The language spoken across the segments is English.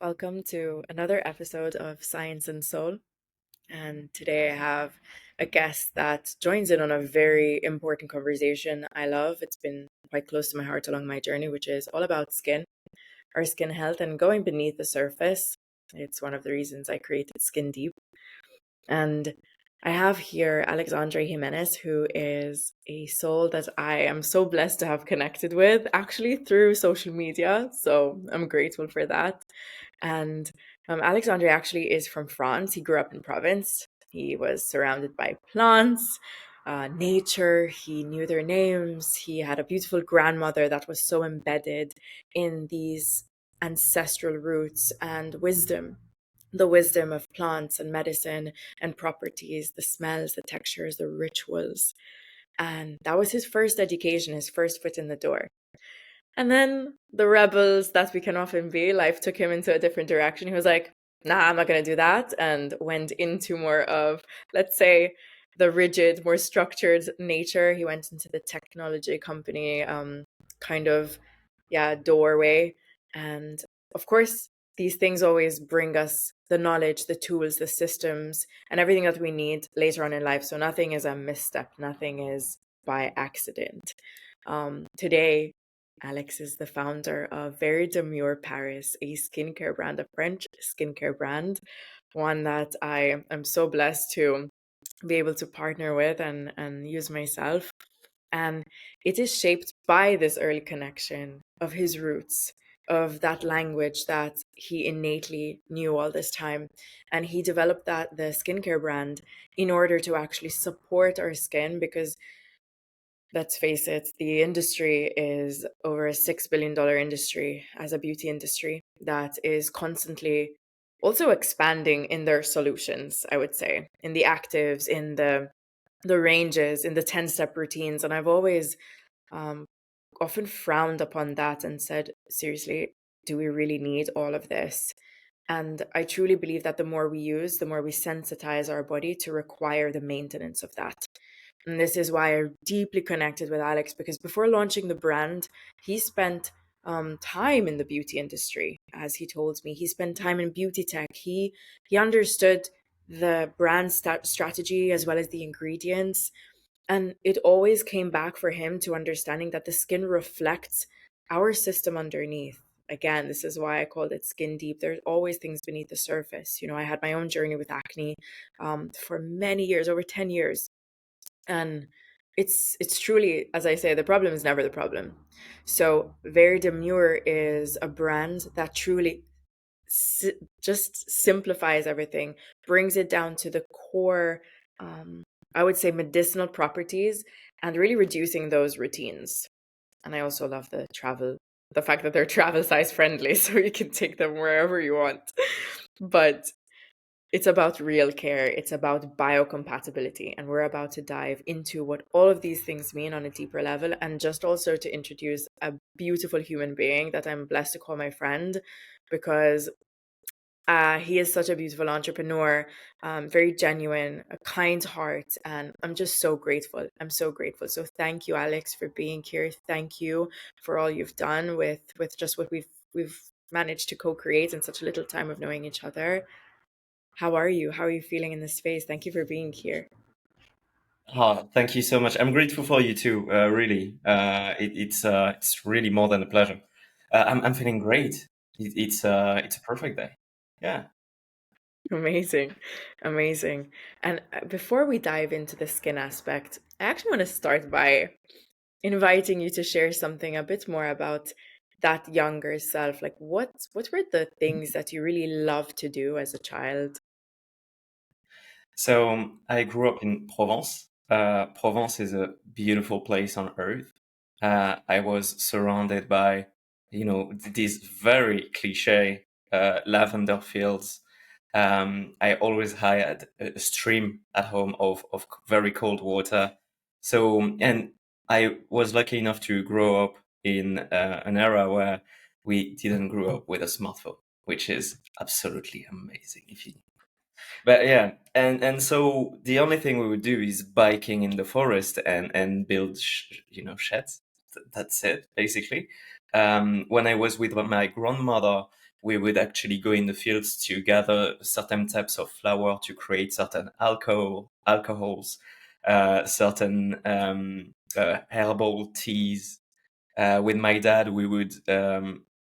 Welcome to another episode of Science and Soul. And today I have a guest that joins in on a very important conversation I love. It's been quite close to my heart along my journey, which is all about skin, our skin health, and going beneath the surface. It's one of the reasons I created Skin Deep. And I have here Alexandre Gimenez, who is a soul that I am so blessed to have connected with, actually through social media. So I'm grateful for that. And Alexandre actually is from France. He grew up in Provence. He was surrounded by plants, nature. He knew their names. He had a beautiful grandmother that was so embedded in these ancestral roots and wisdom, the wisdom of plants and medicine and properties, the smells, the textures, the rituals. And that was his first education, his first foot in the door. And then the rebels that we can often be, life took him into a different direction. He was like, nah, I'm not going to do that. And went into more of, let's say, the rigid, more structured nature. He went into the technology company kind of, doorway. And of course, these things always bring us the knowledge, the tools, the systems, and everything that we need later on in life. So nothing is a misstep, nothing is by accident. Today, Alex is the founder of Very Demure Paris, a skincare brand, a French skincare brand, one that I am so blessed to be able to partner with and use myself. And it is shaped by this early connection of his roots, of that language that he innately knew all this time. And he developed the skincare brand in order to actually support our skin because let's face it, the industry is over a $6 billion industry as a beauty industry that is constantly also expanding in their solutions, I would say, in the actives, in the ranges, in the 10-step routines. And I've always often frowned upon that and said, seriously, do we really need all of this? And I truly believe that the more we use, the more we sensitize our body to require the maintenance of that. And this is why I deeply connected with Alex because before launching the brand, he spent time in the beauty industry. As he told me, he spent time in beauty tech. He understood the brand strategy as well as the ingredients, and it always came back for him to understanding that the skin reflects our system underneath. Again, this is why I called it Skin Deep. There's always things beneath the surface. You know, I had my own journey with acne for many years, over 10 years. And it's truly, as I say, the problem is never the problem. So Very Demure is a brand that truly just simplifies everything, brings it down to the core, I would say, medicinal properties, and really reducing those routines. And I also love the fact that they're travel size friendly, so you can take them wherever you want. But it's about real care. It's about biocompatibility. And we're about to dive into what all of these things mean on a deeper level. And just also to introduce a beautiful human being that I'm blessed to call my friend because he is such a beautiful entrepreneur, very genuine, a kind heart. And I'm just so grateful. I'm so grateful. So thank you, Alex, for being here. Thank you for all you've done with just what we've managed to co-create in such a little time of knowing each other. How are you? How are you feeling in this space? Thank you for being here. Thank you so much. I'm grateful for you too. Really, it's really more than a pleasure. I'm feeling great. It's a perfect day. Yeah. Amazing. Amazing. And before we dive into the skin aspect, I actually want to start by inviting you to share something a bit more about that younger self. Like what were the things that you really loved to do as a child? So I grew up in Provence. Provence is a beautiful place on earth. I was surrounded by, these very cliche lavender fields. I always had a stream at home of very cold water. So, and I was lucky enough to grow up in an era where we didn't grow up with a smartphone, which is absolutely amazing if you but yeah, and so the only thing we would do is biking in the forest and build sheds. That's it basically. When I was with my grandmother, we would actually go in the fields to gather certain types of flower to create certain alcohols, certain herbal teas. With my dad, we would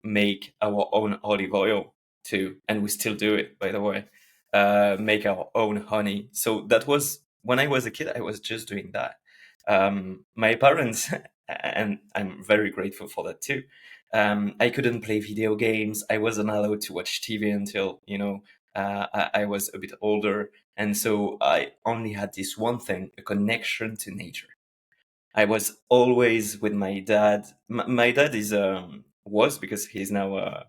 make our own olive oil too, and we still do it, by the way. Make our own honey. So that was when I was a kid. I was just doing that. My parents, and I'm very grateful for that too. I couldn't play video games. I wasn't allowed to watch TV until I was a bit older, and so I only had this one thing: a connection to nature. I was always with my dad. My dad is was, because he's now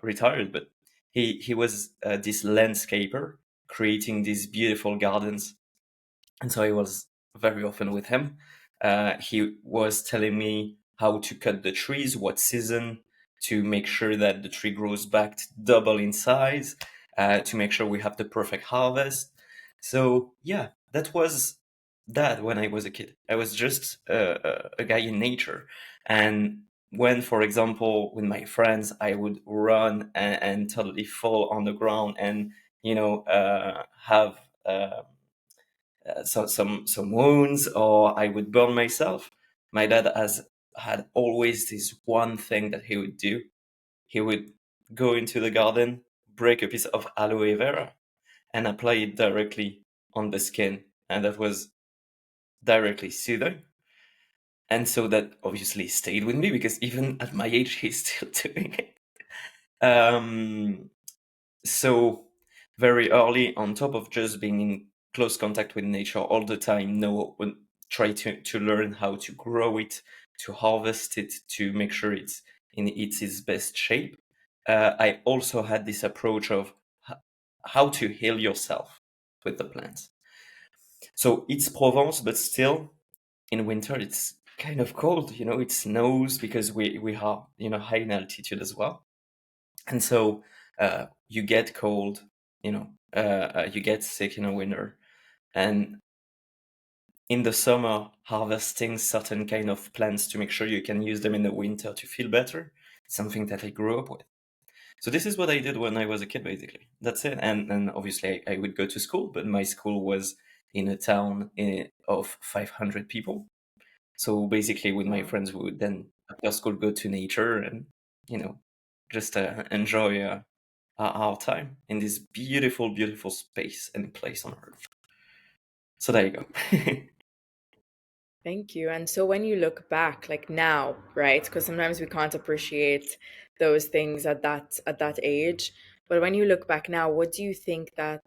retired, but he was this landscaper creating these beautiful gardens, and so I was very often with him. He was telling me how to cut the trees, what season, to make sure that the tree grows back to double in size, to make sure we have the perfect harvest. So yeah, that was that when I was a kid. I was just a guy in nature. And when, for example, with my friends, I would run and totally fall on the ground and, have some wounds, or I would burn myself. My dad has had always this one thing that he would do. He would go into the garden, break a piece of aloe vera, and apply it directly on the skin, and that was directly soothing. And so that obviously stayed with me, because even at my age, he's still doing it. Um, so very early, on top of just being in close contact with nature all the time, try to learn how to grow it, to harvest it, to make sure it's its best shape. I also had this approach of how to heal yourself with the plants. So it's Provence, but still in winter it's kind of cold. It snows because we are high in altitude as well, and so you get cold. You get sick in the winter, and in the summer, harvesting certain kind of plants to make sure you can use them in the winter to feel better. It's something that I grew up with. So this is what I did when I was a kid, basically. That's it. And obviously I would go to school, but my school was in a town of 500 people. So basically with my Wow. friends, we would then after school go to nature and, just enjoy our time in this beautiful, beautiful space and place on Earth. So there you go. Thank you. And so when you look back, like now, right? Because sometimes we can't appreciate those things at that age. But when you look back now, what do you think that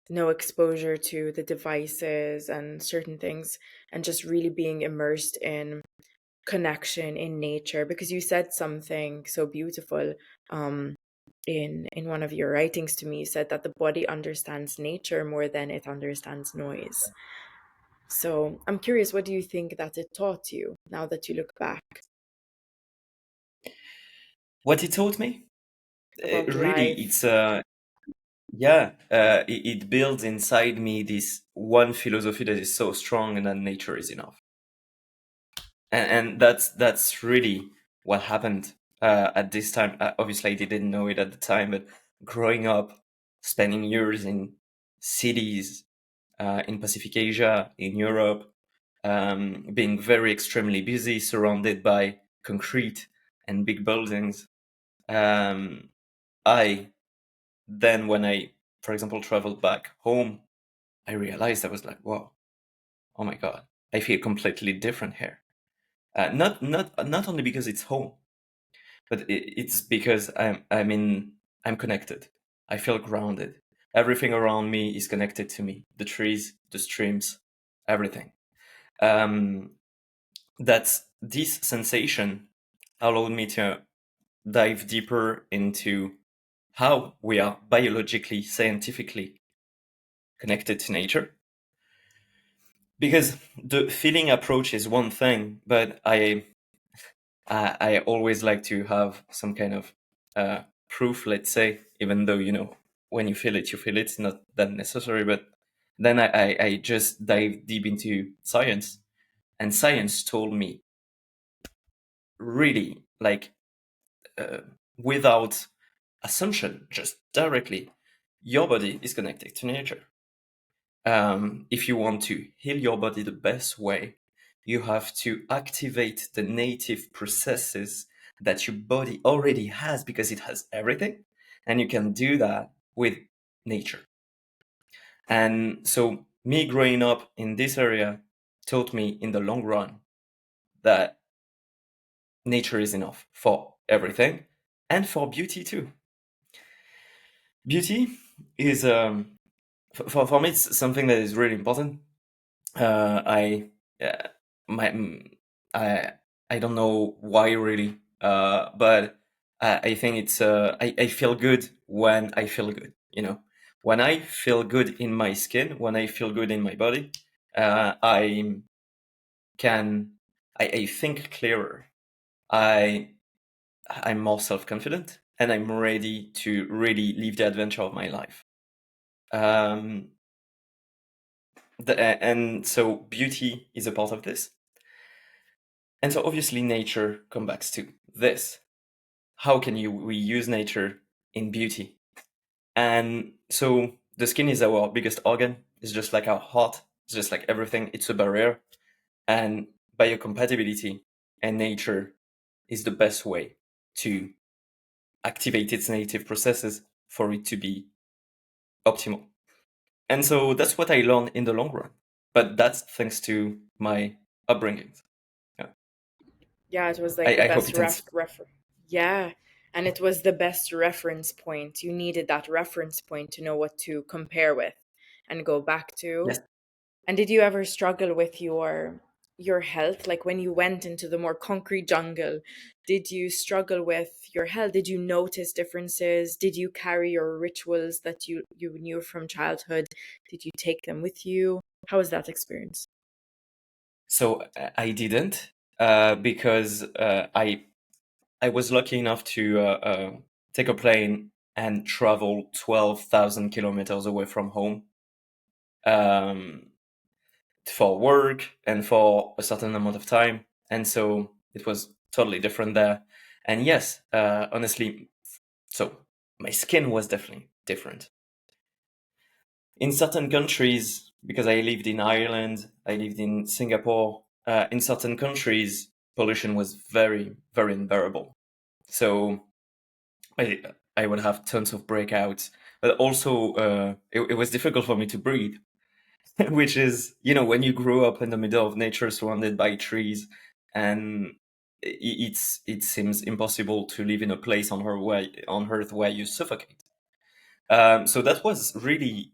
no exposure to the devices and certain things and just really being immersed in connection in nature, because you said something so beautiful in one of your writings to me. You said that the body understands nature more than it understands noise. So I'm curious, what do you think that it taught you now that you look back What it taught me? about Really, life? it's yeah, it builds inside me this one philosophy that is so strong, and that nature is enough. And that's really what happened at this time. Obviously, I didn't know it at the time, but growing up, spending years in cities, in Pacific Asia, in Europe, being very extremely busy, surrounded by concrete and big buildings. I Then, when I, for example, traveled back home, I realized I was like, whoa, oh my God, I feel completely different here. Not only because it's home, but it's because I'm connected. I feel grounded. Everything around me is connected to me. The trees, the streams, everything. Um, that's this sensation allowed me to dive deeper into how we are biologically, scientifically connected to nature. Because the feeling approach is one thing, but I always like to have some kind of proof, let's say, even though, when you feel it, you feel it. It's not that necessary. But then I just dive deep into science, and science told me really like without assumption, just directly, your body is connected to nature. If you want to heal your body the best way, you have to activate the native processes that your body already has because it has everything. And you can do that with nature. And so, me growing up in this area taught me in the long run that nature is enough for everything and for beauty too. Beauty is, for me, it's something that is really important. I uh, my I I don't know why really, but I think it's I feel good when I feel good. You know, when I feel good in my skin, when I feel good in my body, I can I think clearer. I I'm more self confident, and I'm ready to really live the adventure of my life. Um, and so beauty is a part of this. And so obviously nature comes back to this. How can we use nature in beauty? And so the skin is our biggest organ. It's just like our heart. It's just like everything. It's a barrier. And biocompatibility and nature is the best way to activate its native processes for it to be optimal. And so that's what I learned in the long run. But that's thanks to my upbringing. Yeah. Yeah, it was like the I hope best it answers. yeah, and it was the best reference point. You needed that reference point to know what to compare with and go back to. Yes. And did you ever struggle with your health? Like when you went into the more concrete jungle, did you struggle with your health? Did you notice differences? Did you carry your rituals that you knew from childhood? Did you take them with you? How was that experience? So I didn't because I was lucky enough to take a plane and travel 12,000 kilometers away from home um, for work and for a certain amount of time, and so it was totally different there. And yes, honestly, so my skin was definitely different in certain countries because I lived in Ireland, I lived in Singapore. In certain countries, pollution was very, very unbearable. So I I would have tons of breakouts, but also it was difficult for me to breathe, which is when you grow up in the middle of nature, surrounded by trees, and it seems impossible to live in a place on Earth where you suffocate. So that was really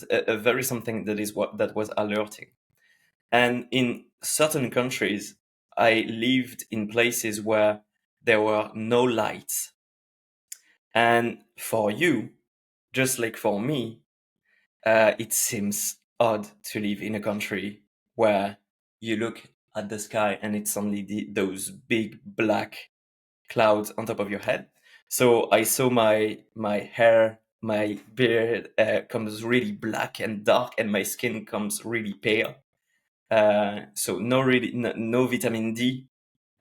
a very something that was alerting. And in certain countries, I lived in places where there were no lights. And for you, just like for me, it seems odd to live in a country where you look at the sky and it's only those big black clouds on top of your head. So I saw my hair, my beard comes really black and dark, and my skin comes really pale. So no vitamin D,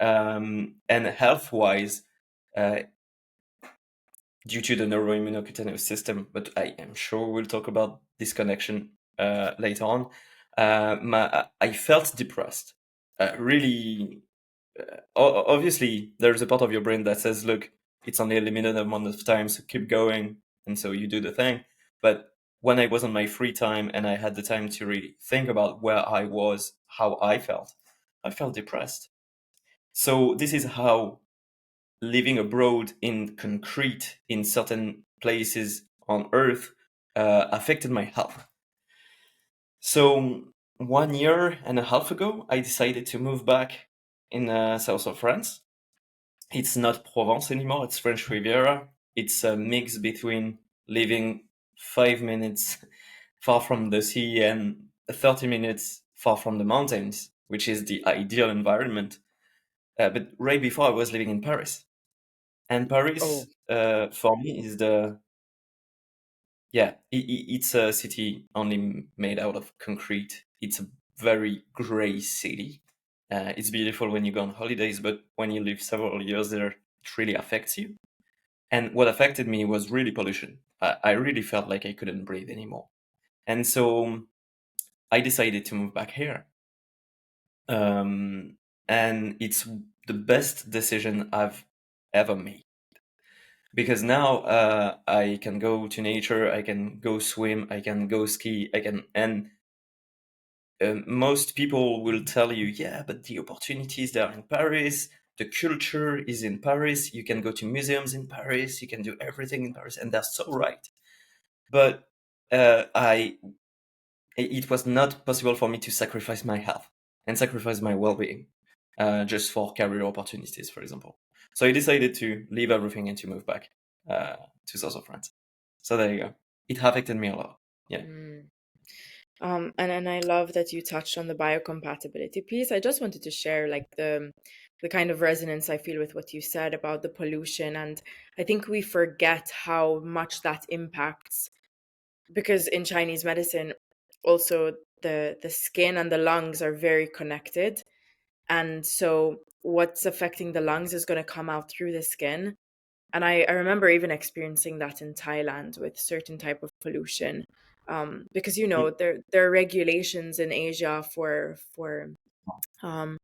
and health wise, uh, due to the neuroimmuno-subcutaneous system, but I am sure we'll talk about this connection later on. I felt depressed. Really, obviously, there's a part of your brain that says, "Look, it's only a limited amount of time, so keep going," and so you do the thing. But when I was on my free time and I had the time to really think about where I was, how I felt depressed. So this is how living abroad in concrete in certain places on Earth affected my health. So 1 year and a half ago, I decided to move back in south of France. It's not Provence anymore; it's French Riviera. It's a mix between living 5 minutes far from the sea and 30 minutes far from the mountains, which is the ideal environment. But right before, I was living in Paris. And Oh, Paris, for me, is it's a city only made out of concrete. It's a very gray city. It's beautiful when you go on holidays, but when you live several years there, it really affects you. And what affected me was really pollution. I really felt like I couldn't breathe anymore. And so I decided to move back here. And it's the best decision I've ever made. Because now I can go to nature, I can go swim, I can go ski, and most people will tell you, yeah, but the opportunities they are in Paris, the culture is in Paris, you can go to museums in Paris, you can do everything in Paris, and they're so right. But it was not possible for me to sacrifice my health and sacrifice my well-being just for career opportunities, for example. So I decided to leave everything and to move back to south of France. So there you go. It affected me a lot. Yeah. Mm. And I love that you touched on the biocompatibility piece. I just wanted to share like the kind of resonance I feel with what you said about the pollution, and I think we forget how much that impacts, because in Chinese medicine also the skin and the lungs are very connected, and so what's affecting the lungs is going to come out through the skin. And I remember even experiencing that in Thailand with certain type of pollution, because there are regulations in Asia for um,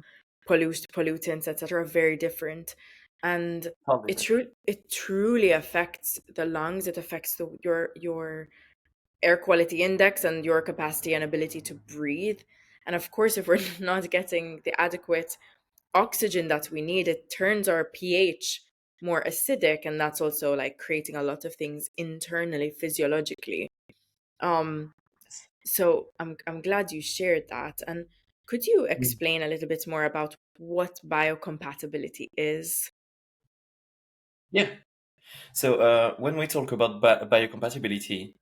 pollutants, etc., very different, and Totally different. it truly affects the lungs. It affects your air quality index and your capacity and ability to breathe. And of course, if we're not getting the adequate oxygen that we need, it turns our pH more acidic, and that's also like creating a lot of things internally physiologically. Um, so I'm glad you shared that. And could you Mm. explain a little bit more about what biocompatibility is? Yeah. So when we talk about biocompatibility,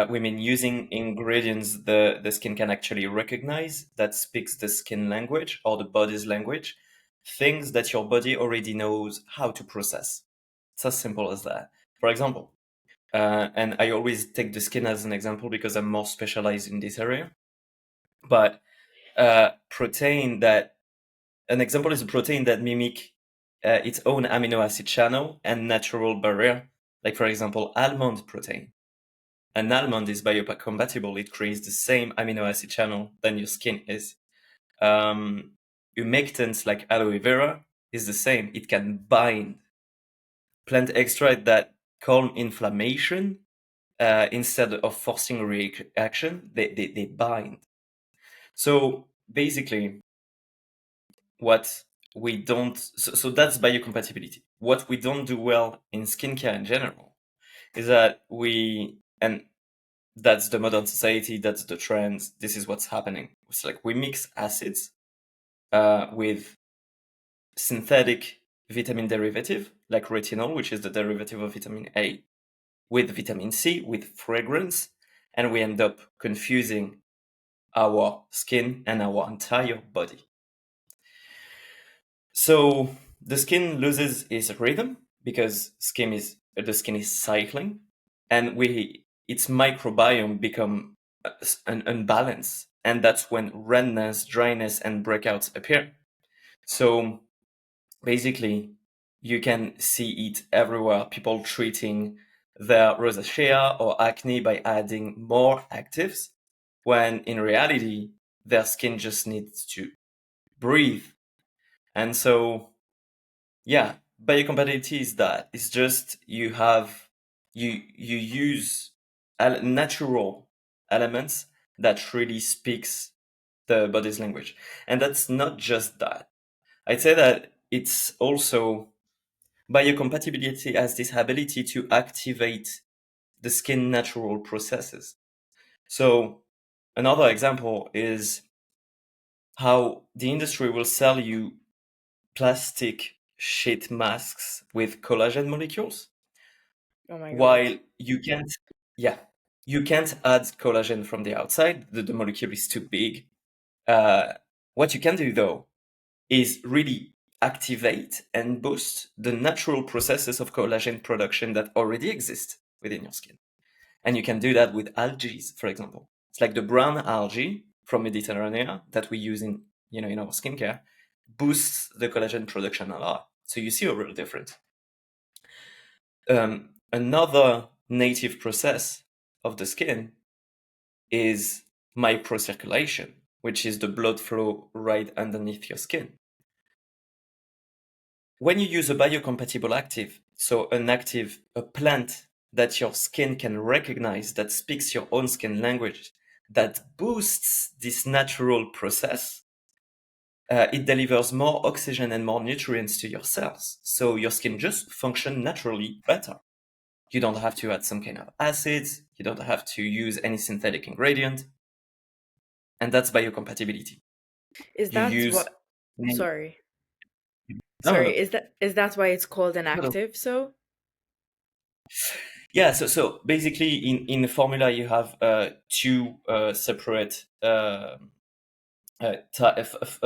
we mean using ingredients the skin can actually recognize that speaks the skin language or the body's language, things that your body already knows how to process. It's as simple as that. For example, and I always take the skin as an example because I'm more specialized in this area. But protein that an example is a protein that mimic its own amino acid channel and natural barrier, like for example, almond protein. An almond is biocompatible. It creates the same amino acid channel than your skin is. Humectants like aloe vera is the same. It can bind. Plant extract that calm inflammation instead of forcing a reaction, they bind. So basically, what we don't, so that's biocompatibility. What we don't do well in skincare in general is that and that's the modern society, that's the trend, this is what's happening. It's like we mix acids with synthetic vitamin derivative, like retinol, which is the derivative of vitamin A, with vitamin C, with fragrance, and we end up confusing our skin and our entire body. So the skin loses its rhythm because the skin is cycling, and its microbiome become an unbalance, and that's when redness, dryness, and breakouts appear. So basically, you can see it everywhere. People treating their rosacea or acne by adding more actives, when in reality, their skin just needs to breathe. And so yeah, biocompatibility is that. It's just you use natural elements that really speaks the body's language. And that's not just that. I'd say that it's also biocompatibility has this ability to activate the skin natural processes. So another example is how the industry will sell you plastic sheet masks with collagen molecules, Oh my God. while yeah, you can't add collagen from the outside. The molecule is too big. What you can do though is really activate and boost the natural processes of collagen production that already exist within your skin. And you can do that with algae, for example. It's like the brown algae from Mediterranean that we use in our skincare. boosts the collagen production a lot. So you see a real difference. Another native process of the skin is microcirculation, which is the blood flow right underneath your skin. When you use a biocompatible active, so a plant that your skin can recognize, that speaks your own skin language, that boosts this natural process, it delivers more oxygen and more nutrients to your cells. So your skin just functions naturally better. You don't have to add some kind of acids. You don't have to use any synthetic ingredient. And that's biocompatibility. Is You that use... what? Sorry. No, no, Sorry, no. is that why it's called an No, no. active? So Yeah, so basically in the formula you have two separate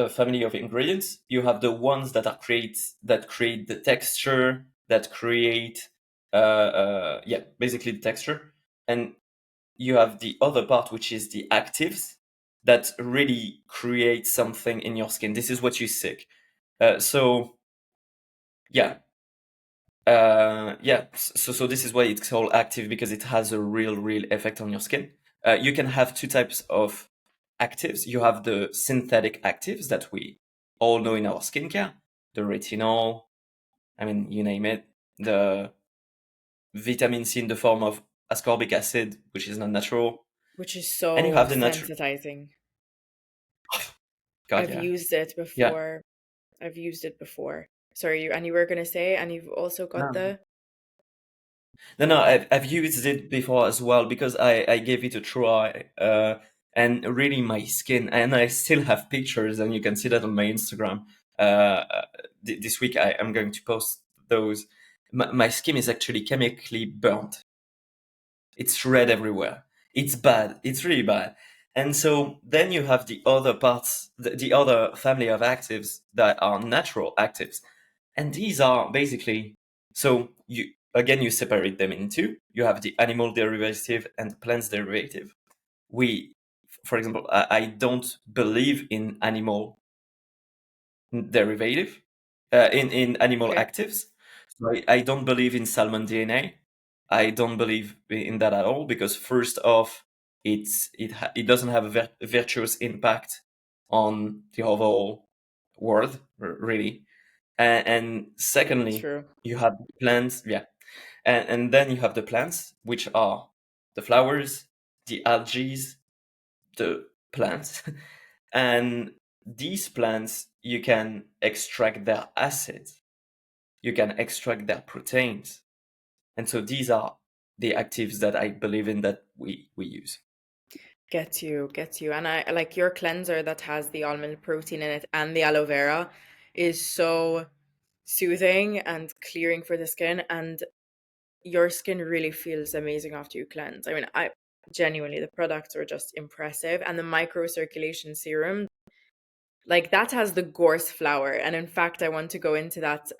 family of ingredients. You have the ones that create the texture, that create basically the texture, and you have the other part, which is the actives that really create something in your skin. This is what you seek. So yeah. So this is why it's called active, because it has a real effect on your skin. You can have two types of actives. You have the synthetic actives that we all know in our skincare, the retinol, I mean, you name it, the vitamin C in the form of ascorbic acid, which is not natural, which is and you so have the natural. sensitizing. God, I've yeah, used it yeah. before. I've used it before. Sorry, you were gonna say, and you've also got No. the No, I've used it before as well, because I gave it a try, and really my skin, and I still have pictures, and you can see that on my Instagram. This week I am going to post those. My skin is actually chemically burnt. It's red everywhere. It's bad. It's really bad. And so then you have the other parts, the other family of actives that are natural actives. And these are basically, so you separate them in two. You have the animal derivative and the plant derivative. For example, I don't believe in animal derivative, in animal okay. actives. So I don't believe in salmon DNA. I don't believe in that at all, because first off, it doesn't have a virtuous impact on the overall world, really. And secondly, True. you have plants, yeah, and then you have the plants, which are the flowers, the algae, the plants, and these plants, you can extract their acids, you can extract their proteins, and so these are the actives that I believe in, that we use. Gets you. And I like your cleanser that has the almond protein in it and the aloe vera is so soothing and clearing for the skin, and your skin really feels amazing after you cleanse. I mean, I genuinely, the products are just impressive, and the microcirculation serum, like that has the gorse flower, and in fact, I want to go into that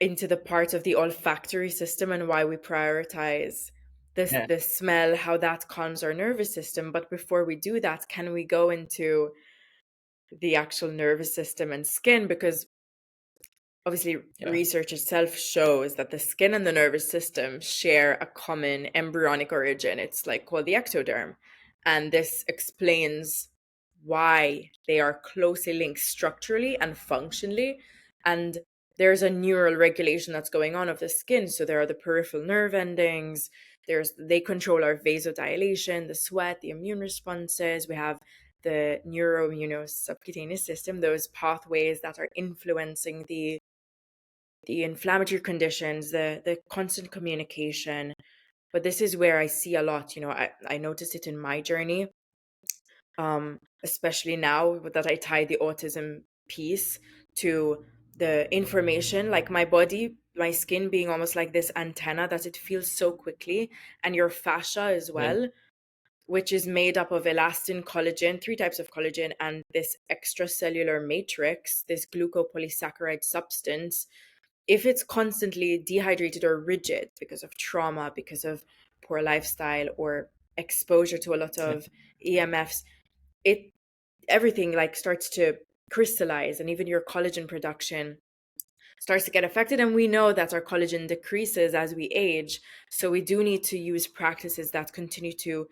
into the part of the olfactory system and why we prioritize this Yeah, the smell, how that calms our nervous system. But before we do that, can we go into the actual nervous system and skin? Because obviously yeah, research itself shows that the skin and the nervous system share a common embryonic origin. It's like called the ectoderm, and this explains why they are closely linked structurally and functionally. And there's a neural regulation that's going on of the skin. So there are the peripheral nerve endings, they control our vasodilation, the sweat, the immune responses. We have the neuroimmuno-subcutaneous system, those pathways that are influencing the inflammatory conditions, the constant communication. But this is where I see a lot, I notice it in my journey, especially now that I tie the autism piece to the information, like my body, my skin being almost like this antenna that it feels so quickly, and your fascia as yeah, well, which is made up of elastin, collagen, three types of collagen, and this extracellular matrix, this glucopolysaccharide substance. If it's constantly dehydrated or rigid because of trauma, because of poor lifestyle or exposure to a lot yeah, of EMFs, it everything like starts to crystallize, and even your collagen production starts to get affected. And we know that our collagen decreases as we age, so we do need to use practices that continue to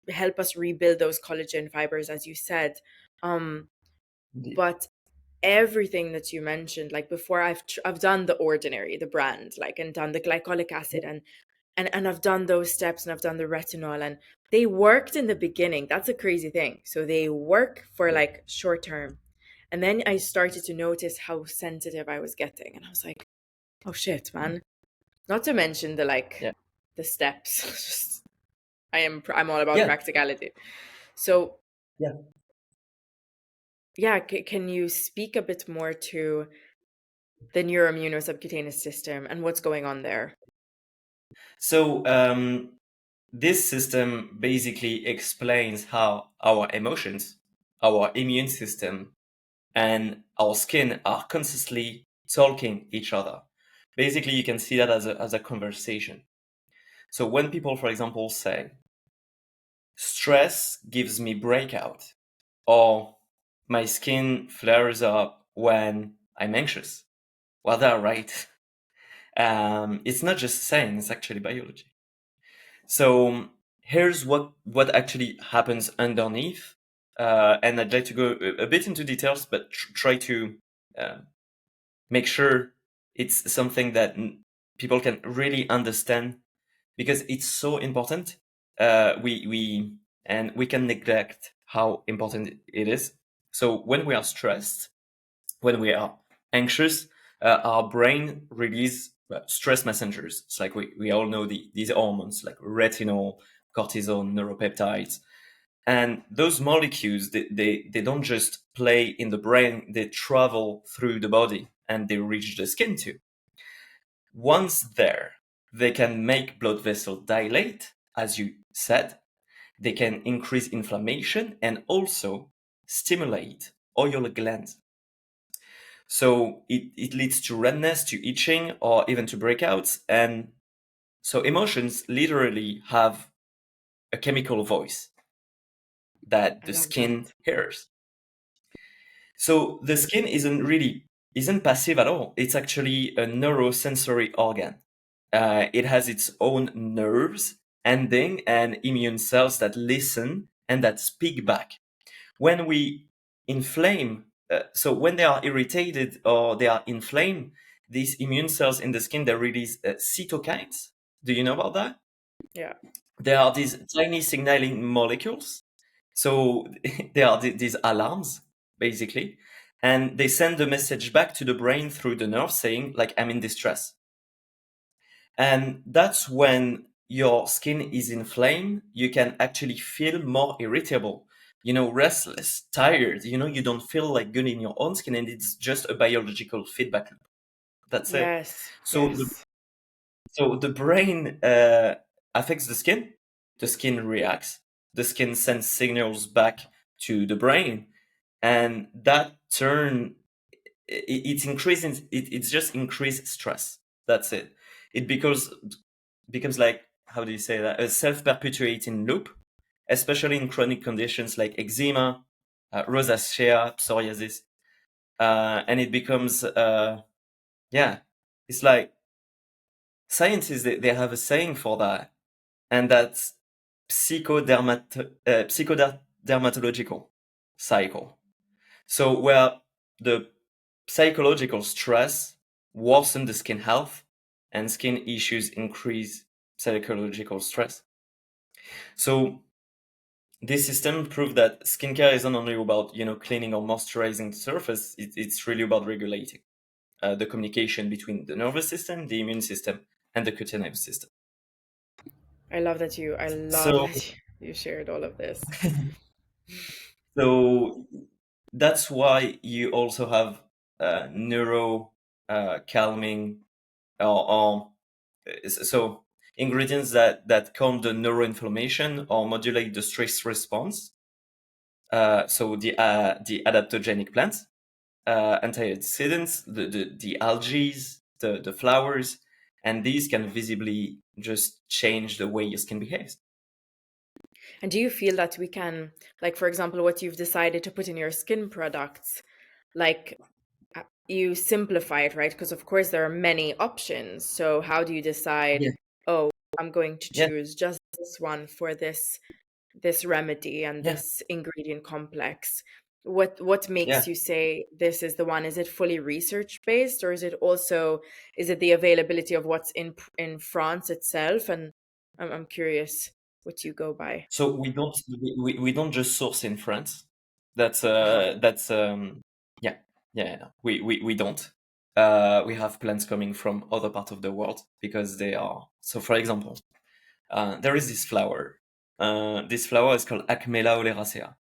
help us rebuild those collagen fibers, as you said. um Indeed. but everything that you mentioned, like before, I've done the ordinary, the brand, like, and done the glycolic acid, and I've done those steps, and I've done the retinol, and they worked in the beginning. That's a crazy thing. So they work for Yeah. like short term, and then I started to notice how sensitive I was getting, and I was like, oh shit, man. Not to mention the like Yeah. the steps. Just I'm all about Yeah. practicality. So Yeah. yeah, can you speak a bit more to the neuroimmuno-subcutaneous system and what's going on there? So this system basically explains how our emotions, our immune system, and our skin are constantly talking each other. Basically, you can see that as a conversation. So when people, for example, say, stress gives me breakout, or my skin flares up when I'm anxious, well, they're right. It's not just saying, it's actually biology. So here's what actually happens underneath. And I'd like to go a bit into details, but try to uh, make sure it's something that people can really understand, because it's so important. We can neglect how important it is. So when we are stressed, when we are anxious, our brain release stress messengers. It's like we all know these hormones like retinol, cortisol, neuropeptides. And those molecules, they don't just play in the brain, they travel through the body and they reach the skin too. Once there, they can make blood vessels dilate, as you said. They can increase inflammation and also stimulate oil glands. So it leads to redness, to itching, or even to breakouts. And so emotions literally have a chemical voice that I the love skin that. hears. So the skin isn't passive at all. It's actually a neurosensory organ. It has its own nerves, ending, and immune cells that listen and that speak back. When we inflame, so when they are irritated or they are inflamed, these immune cells in the skin, they release cytokines. Do you know about that? Yeah. There are these tiny signaling molecules. So they are these alarms, basically. And they send a message back to the brain through the nerve saying, like, I'm in distress. And that's when your skin is inflamed, you can actually feel more irritable, restless, tired, you don't feel like good in your own skin, and it's just a biological feedback loop. That's it. Yes. So the, Yes. so the brain affects the skin reacts, the skin sends signals back to the brain, and that turn it's increasing it's just increased stress. That's it. It becomes like, how do you say that, a self-perpetuating loop, especially in chronic conditions like eczema, rosacea, psoriasis, and it becomes yeah, it's like scientists, they have a saying for that, and that's psychodermatological cycle. So where the psychological stress worsen the skin health, and skin issues increase psychological stress. So this system proved that skincare isn't only about cleaning or moisturizing the surface. It's really about regulating the communication between the nervous system, the immune system, and the cutaneous system. I love So that you shared all of this. so that's why you also have neuro calming, or so ingredients that calm the neuroinflammation or modulate the stress response. So the adaptogenic plants, antioxidants, the algae, the flowers, and these can visibly just change the way your skin behaves. And do you feel that we can, like, for example, what you've decided to put in your skin products, like you simplify it, right? Because of course there are many options. So how do you decide, Yeah, oh, I'm going to yeah, choose just this one for this remedy and yeah, this ingredient complex? What yeah. makes you say this is the one? Is it fully research based, or is it also, is it the availability of what's in France itself? And I'm curious what you go by. So we don't just source in France. That's Uh-huh. yeah, yeah, no. We don't. We have plants coming from other parts of the world because they are. So for example, there is this flower. This flower is called Acmela oleracea.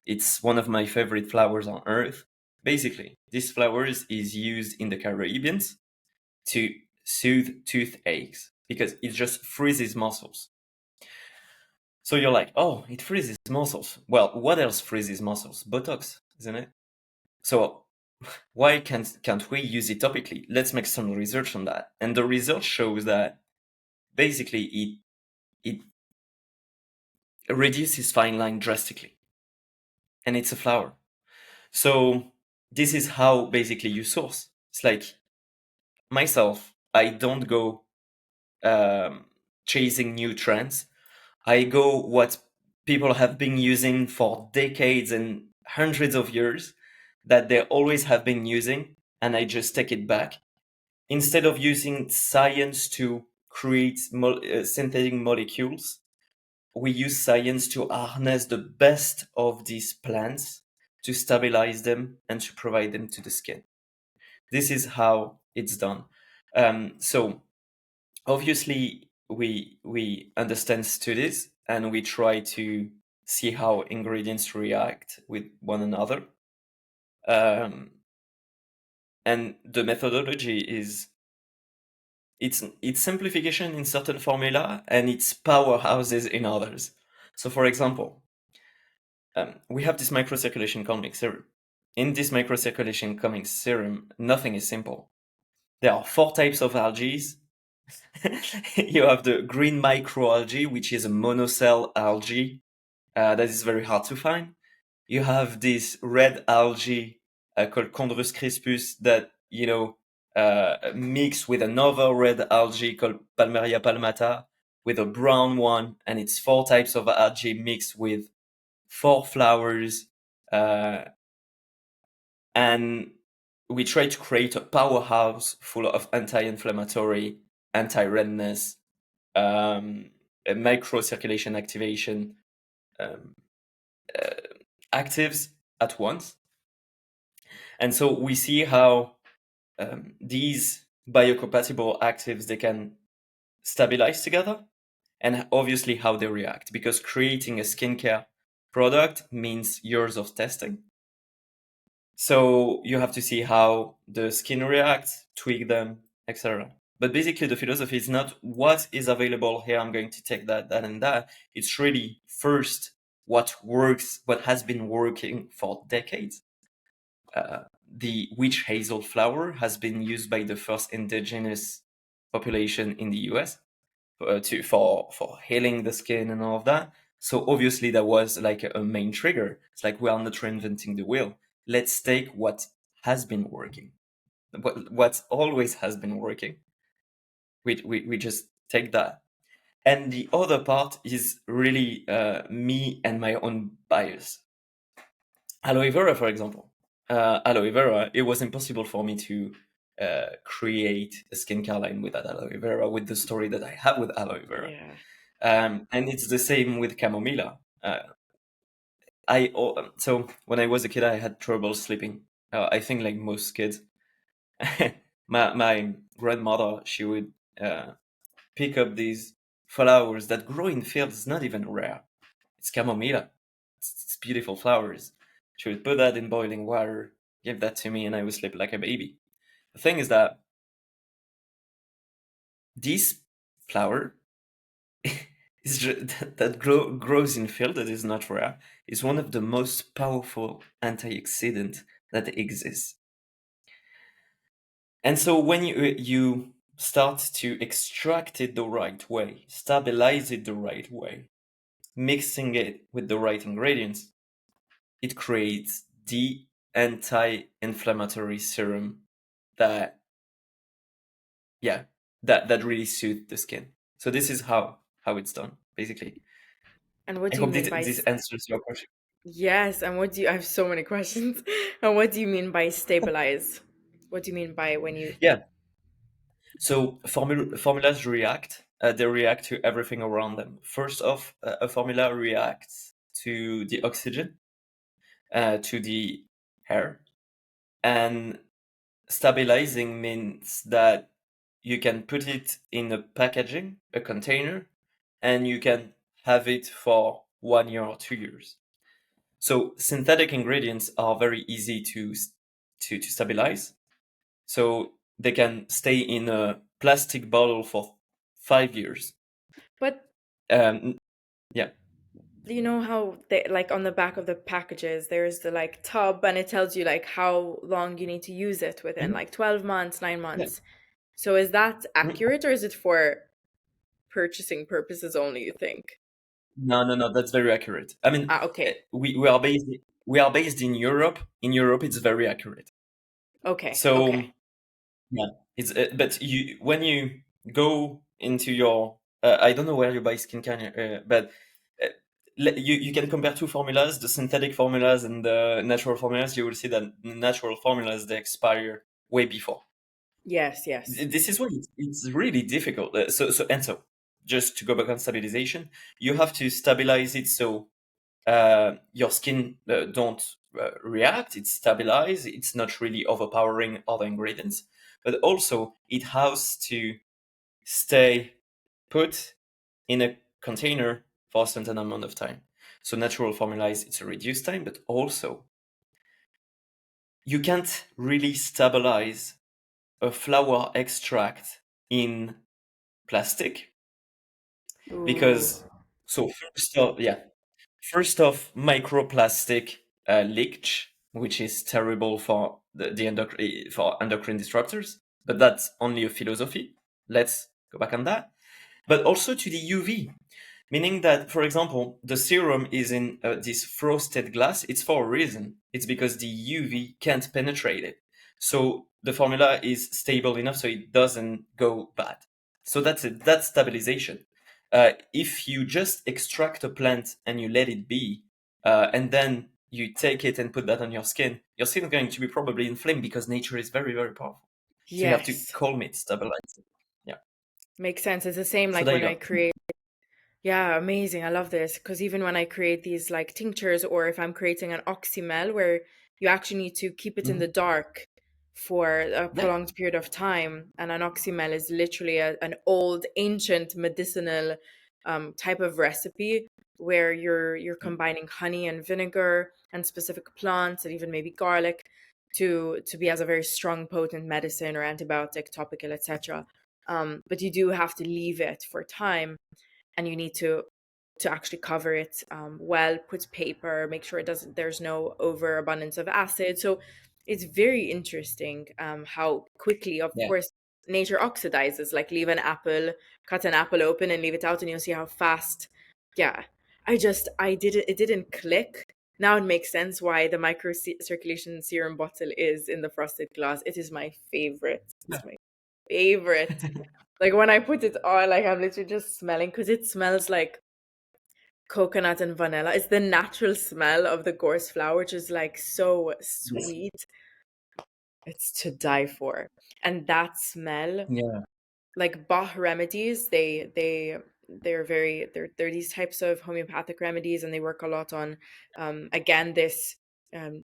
It's one of my favorite flowers on earth. Basically, this flower is used in the Caribbean to soothe toothaches because it just freezes muscles. So you're like, oh, it freezes muscles. Well, what else freezes muscles? Botox, isn't it? So why can't we use it topically? Let's make some research on that. And the research shows that basically it reduces fine line drastically, and it's a flower. So this is how basically you source. It's like myself, I don't go um, chasing new trends. I go what people have been using for decades and hundreds of years that they always have been using, and I just take it back. Instead of using science to create synthetic molecules, we use science to harness the best of these plants to stabilize them and to provide them to the skin. This is how it's done. So obviously we understand studies and we try to see how ingredients react with one another. Um, and the methodology is it's simplification in certain formula and it's powerhouses in others. So for example, we have this microcirculation calming serum. In this microcirculation calming serum, nothing is simple. There are 4 types of algae. You have the green microalgae, which is a monocell algae that is very hard to find. You have this red algae called Chondrus crispus that mix with another red algae called Palmeria palmata with a brown one, and it's 4 types of algae mixed with 4 flowers, uh, and we try to create a powerhouse full of anti-inflammatory, anti-redness, a microcirculation activation um, uh, actives at once. And so we see how these biocompatible actives, they can stabilize together, and obviously how they react, because creating a skincare product means years of testing. So you have to see how the skin reacts, tweak them, etc. But basically the philosophy is not what is available here, I'm going to take that, that, and that. It's really first what works, what has been working for decades. The witch hazel flower has been used by the first indigenous population in the US for healing the skin and all of that. So obviously that was like a main trigger. It's like we are not reinventing the wheel. Let's take what has been working, what always has been working. We just take that. And the other part is really me and my own bias. Aloe vera, for example. Aloe vera, it was impossible for me to create a skincare line without aloe vera, with the story that I have with aloe vera. Yeah. And it's the same with chamomilla. So when I was a kid, I had trouble sleeping. I think like most kids. My grandmother, she would pick up these flowers that grow in fields, not even rare. It's chamomilla. It's beautiful flowers. She would put that in boiling water, give that to me, and I would sleep like a baby. The thing is that this flower grows in field that is not rare is one of the most powerful antioxidants that exists. And so when you start to extract it the right way, stabilize it the right way, mixing it with the right ingredients, it creates the anti-inflammatory serum that that really soothe the skin. So this is how it's done, basically. And what I do you hope mean this by this answers your question. yes, and what do you I have so many questions. And what do you mean by stabilize? What do you mean by when you Yeah. So formulas react. They react to everything around them. First off, a formula reacts to the oxygen, to the air, and stabilizing means that you can put it in a packaging, a container, and you can have it for 1 year or 2 years. So synthetic ingredients are very easy to stabilize. So they can stay in a plastic bottle for 5 years. but Um, yeah. you know how they like on the back of the packages there's the like tub and it tells you like how long you need to use it within Mhm. like 12 months, 9 Yeah. months. So is that Mhm. accurate or is it for purchasing purposes only, you think? No, no, no. That's very accurate. I mean, Ah, okay. we are based in Europe. In Europe, it's very accurate. Okay. So Okay. yeah, it's but you when you go into your I don't know where you buy skincare, but uh, you can compare two formulas, the synthetic formulas and the natural formulas. You will see that the natural formulas they expire way before. Yes, yes. This is why it's really difficult. So just to go back on stabilization, you have to stabilize it so your skin don't react. It's stabilized. It's not really overpowering other ingredients, but also it has to stay put in a container for a certain amount of time. So natural formulas, it's a reduced time, but also you can't really stabilize a flower extract in plastic Ooh. because so first off, microplastic leakage, which is terrible for for endocrine disruptors, but that's only a philosophy. Let's go back on that. But also to the UV, meaning that, for example, the serum is in this frosted glass. It's for a reason. It's because the UV can't penetrate it. So the formula is stable enough so it doesn't go bad. So that's it. That's stabilization. If you just extract a plant and you let it be, and then you take it and put that on your skin is going to be probably inflamed because nature is very, very powerful. So you have to Yes. calm it, stabilize it. Yeah. Makes sense. It's the same So like there you when I go. create. Yeah, amazing. I love this because even when I create these like tinctures or if I'm creating an oxymel where you actually need to keep it in Mhm. the dark for a Yeah. prolonged period of time, and an oxymel is literally an old ancient medicinal type of recipe where you're combining honey and vinegar and specific plants and even maybe garlic to be as a very strong potent medicine or antibiotic topical, etc. But you do have to leave it for time and you need to actually cover it well, put paper, make sure it doesn't there's no overabundance of acid. So it's very interesting how quickly, of Yeah. course, nature oxidizes. Like leave an apple, cut an apple open and leave it out and you'll see how fast. Yeah, I did it didn't click. Now it makes sense why the micro circulation serum bottle is in the frosted glass. It is my favorite. Yeah. It's my favorite. Like when I put it on, like I'm literally just smelling because it smells like coconut and vanilla. It's the natural smell of the gorse flower, which is like so Yes. sweet. It's to die for. And that smell, Yeah. like Bach remedies, they're these types of homeopathic remedies, and they work a lot on again this um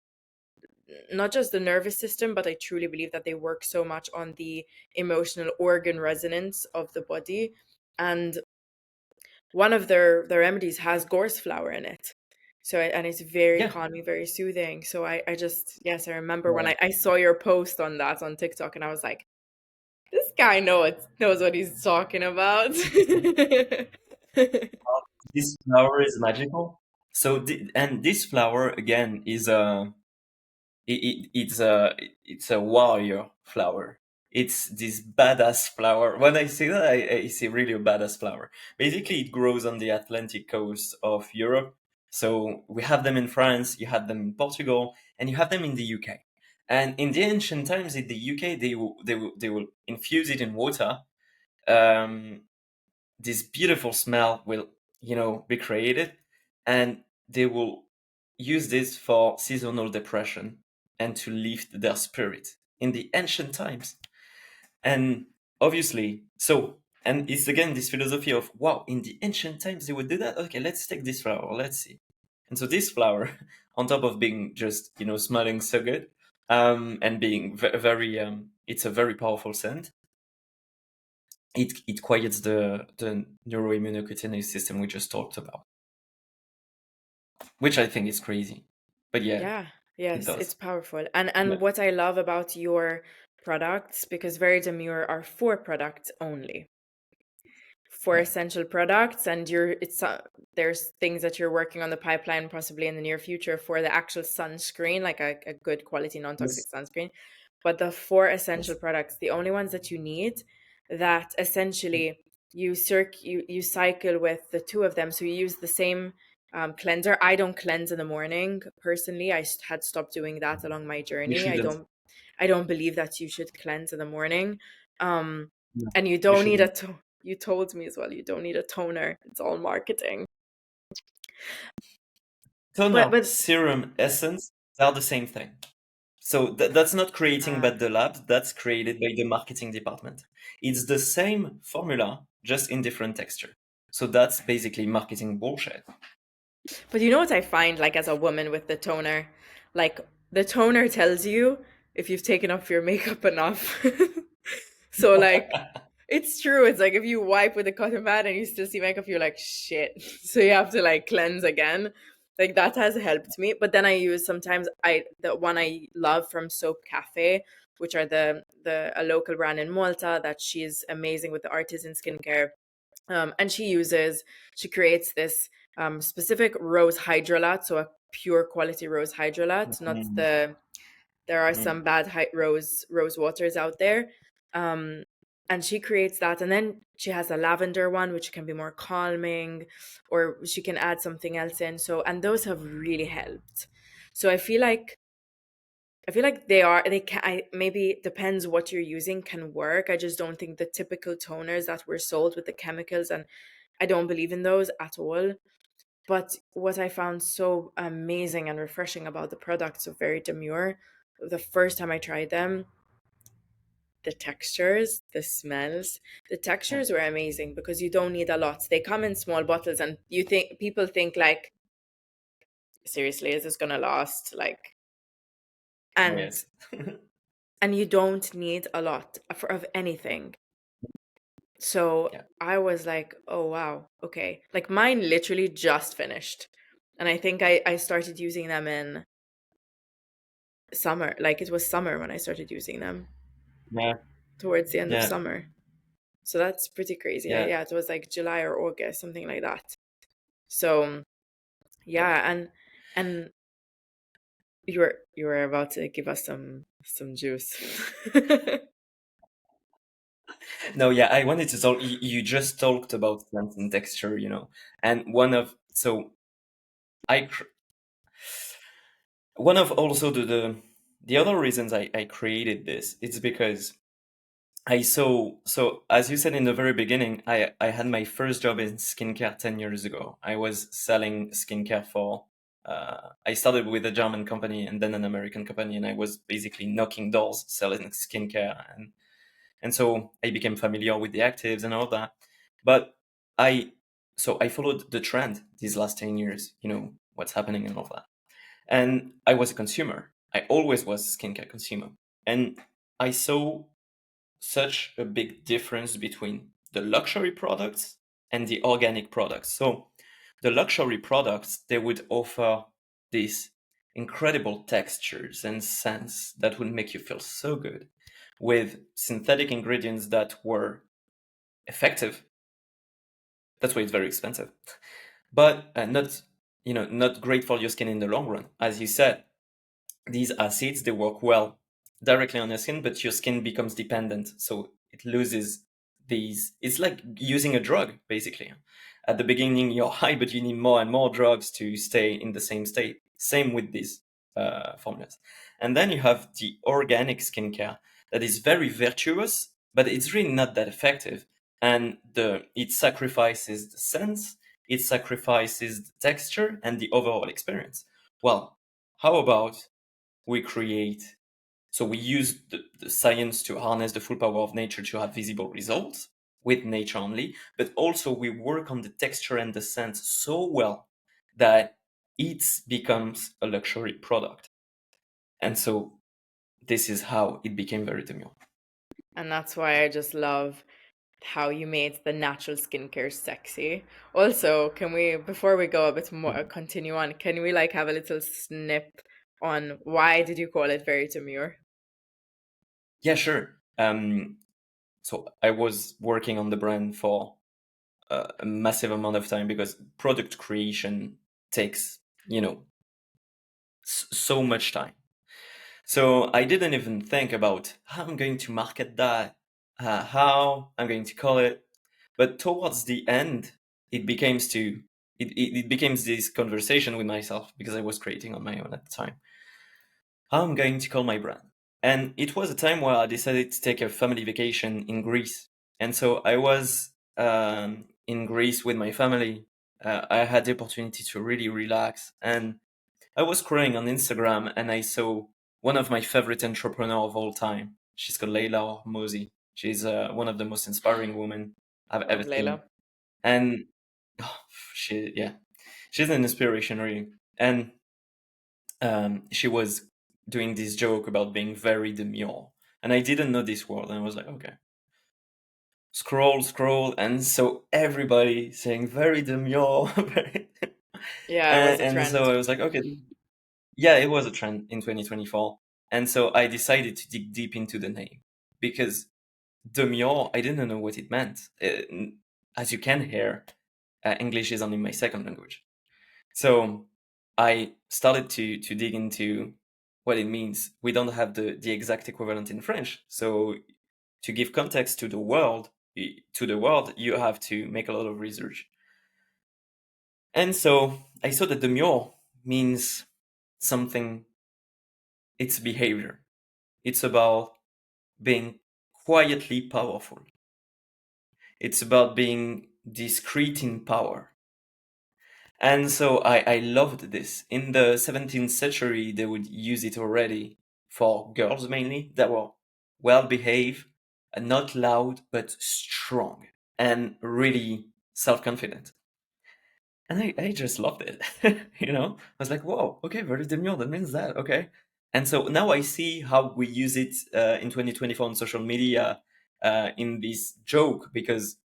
not just the nervous system, but I truly believe that they work so much on the emotional organ resonance of the body. And one of their remedies has gorse flower in it. So and it's very Yeah. calming, very soothing. So I just yes, I remember when Yeah. I saw your post on that on TikTok and I was like, this guy knows what he's talking about. This flower is magical. So and this flower again is it's a warrior flower. It's this badass flower. When I say that, I see really a badass flower. Basically, it grows on the Atlantic coast of Europe. So we have them in France, you have them in Portugal, and you have them in the UK. And in the ancient times in the UK, they will infuse it in water. Um, this beautiful smell will, be created, and they will use this for seasonal depression and to lift their spirit in the ancient times. And obviously, and it's again this philosophy of, wow, in the ancient times they would do that. Okay, let's take this flower, let's see. And so this flower, on top of being just, smelling so good, and being very, it's a very powerful scent. It quiets the neuroimmuno-subcutaneous system we just talked about, which I think is crazy. But yeah, Yeah, it yes, it's does. powerful. And But what I love about your products, because Very Demure are for products only, for yeah, essential products, and there's things that you're working on the pipeline possibly in the near future for the actual sunscreen, like a good quality non-toxic yes, sunscreen. But the four essential yes, products, the only ones that you need, that essentially you cycle with the two of them. So you use the same cleanser. I don't cleanse in the morning personally. Had stopped doing that along my you journey. I shouldn't. don't I don't believe that you should cleanse in the morning. Um, No, and you you don't need shouldn't. you told me as well, you don't need a toner. It's all marketing. But Toner, but serum, essence, they are the same thing. So that's not creating uh, by the lab, that's created by the marketing department. It's the same formula, just in different texture. So that's basically marketing bullshit. but you know what I find, like, as a woman with the toner, like, the toner tells you if you've taken off your makeup enough. So like, it's true. It's like if you wipe with a cotton pad and you still see makeup, you're like, shit. So you have to like cleanse again. Like that has helped me. But then I use sometimes the one I love from Soap Cafe, which are the a local brand in Malta that she's amazing with the artisan skincare. And she creates this specific rose hydrolat, so a pure quality rose hydrolat, not Mm, there are mm, some bad rose waters out there. um and she creates that, and then she has a lavender one which can be more calming, or she can add something else in. So, and those have really helped. So I feel like they can, maybe it depends what you're using, can work. I just don't think the typical toners that were sold with the chemicals, and I don't believe in those at all. But what I found so amazing and refreshing about the products of Very Demure, the first time I tried them, the textures, the smells, the yeah. textures were amazing because you don't need a lot. They come in small bottles, and people think like, seriously, is this gonna last? Like, Oh, and yes. you don't need a lot of anything. So Yeah. I was like, oh wow, okay. Like mine literally just finished. And I think I started using them in summer. Like it was summer when I started using them, Yeah. towards the end of Yeah. summer. So that's pretty crazy. Yeah. Yeah, it was like July or August, something like that. So Yeah. yeah, and you were about to give us some juice. No, yeah, I wanted to talk. You just talked about scent and texture, and I, cr- one of also the other reasons I created this, it's because I saw, so as you said in the very beginning, I had my first job in skincare 10 years ago. I was selling skincare I started with a German company and then an American company, and I was basically knocking doors selling skincare. And so I became familiar with the actives and all that. But I, so I followed the trend these last 10 years, what's happening and all that. And I was a consumer. I always was a skincare consumer. And I saw such a big difference between the luxury products and the organic products. So the luxury products, they would offer these incredible textures and scents that would make you feel so good with synthetic ingredients that were effective. That's why it's very expensive, but not great for your skin in the long run. As you said, these acids, they work well directly on your skin, but your skin becomes dependent, so it loses these. It's like using a drug, basically. At the beginning, you're high, but you need more and more drugs to stay in the same state. Same with these formulas. And then you have the organic skincare that is very virtuous, but it's really not that effective. And it sacrifices the sense, it sacrifices the texture and the overall experience. Well, how about we create, so we use the science to harness the full power of nature to have visible results with nature only, but also we work on the texture and the sense so well that it becomes a luxury product. And so this is how it became Very Demure. And that's why I just love how you made the natural skincare sexy. Also, can we, before we go a bit more, continue on, can we like have a little snip on why did you call it Very Demure? Yeah, sure. So I was working on the brand for a massive amount of time because product creation takes, so much time. So I didn't even think about how I'm going to market that, how I'm going to call it. But towards the end, it became this conversation with myself because I was creating on my own at the time. How I'm going to call my brand. And it was a time where I decided to take a family vacation in Greece. And so I was in Greece with my family. I had the opportunity to really relax. And I was scrolling on Instagram and I saw one of my favorite entrepreneurs of all time. She's called Leila Mozi. She's one of the most inspiring women I've ever Love seen. Layla. And she's an inspiration, really. And she was doing this joke about being very demure. And I didn't know this word. And I was like, okay. Scroll. And so everybody saying very demure. Yeah, it was a and so trend. I was like, okay. Yeah, it was a trend in 2024. And so I decided to dig deep into the name because demure, I didn't know what it meant. As you can hear, English is only my second language. So I started to dig into what it means. We don't have the exact equivalent in French. So to give context to the world, you have to make a lot of research. And so I saw that demure means something, it's behavior. It's about being quietly powerful. It's about being discreet in power. And so I loved this. In the 17th century, they would use it already for girls mainly that were well behaved, not loud, but strong and really self confident. And I just loved it. I was like, whoa, okay, very demure, that means that, okay. And so now I see how we use it in 2024 on social media in this joke, because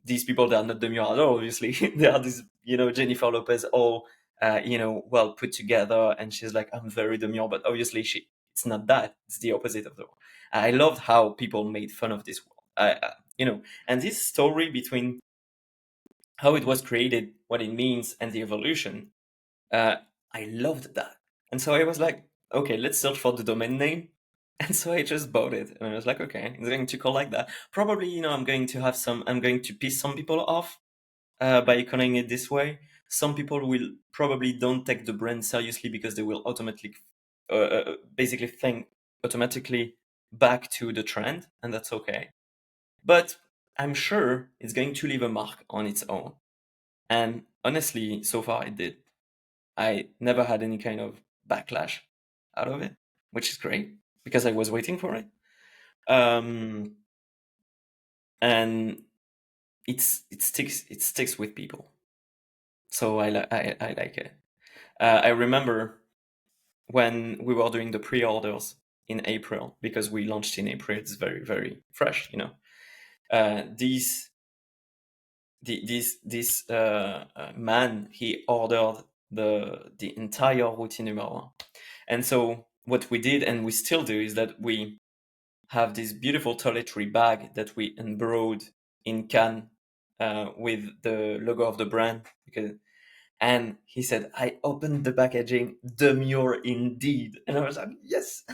these people, they are not demure at all, obviously. They are this, Jennifer Lopez, all, well put together. And she's like, I'm very demure, but obviously it's not that. It's the opposite of the world. I loved how people made fun of this world. And this story between how it was created, what it means, and the evolution. Uh, I loved that. And so I was like, okay, let's search for the domain name. And so I just bought it. And I was like, okay, it's going to call like that. Probably, I'm going to piss some people off by calling it this way. Some people will probably don't take the brand seriously because they will basically think automatically back to the trend, and that's okay. But I'm sure it's going to leave a mark on its own. And honestly, so far it did. I never had any kind of backlash out of it, which is great because I was waiting for it. Um, and it sticks with people. So I like it. I remember when we were doing the pre-orders in April, because we launched in April. It's very, very fresh. These this man, he ordered the entire routine number one. And so what we did, and we still do, is that we have this beautiful toiletry bag that we embroidered in can with the logo of the brand, And he said, I opened the packaging, demure indeed. And I was like, yes,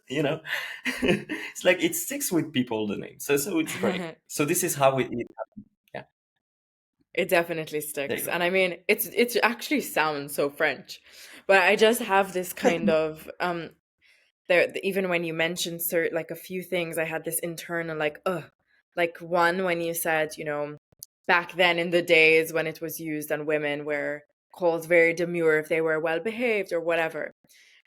you know, it's like it sticks with people, the name. So it's great. So this is how it yeah, It definitely there you sticks. go. And I mean, it's actually sounds so French. But I just have this kind of there, even when you mentioned like a few things, I had this internal like like one when you said, back then in the days when it was used on women were called very demure if they were well behaved or whatever.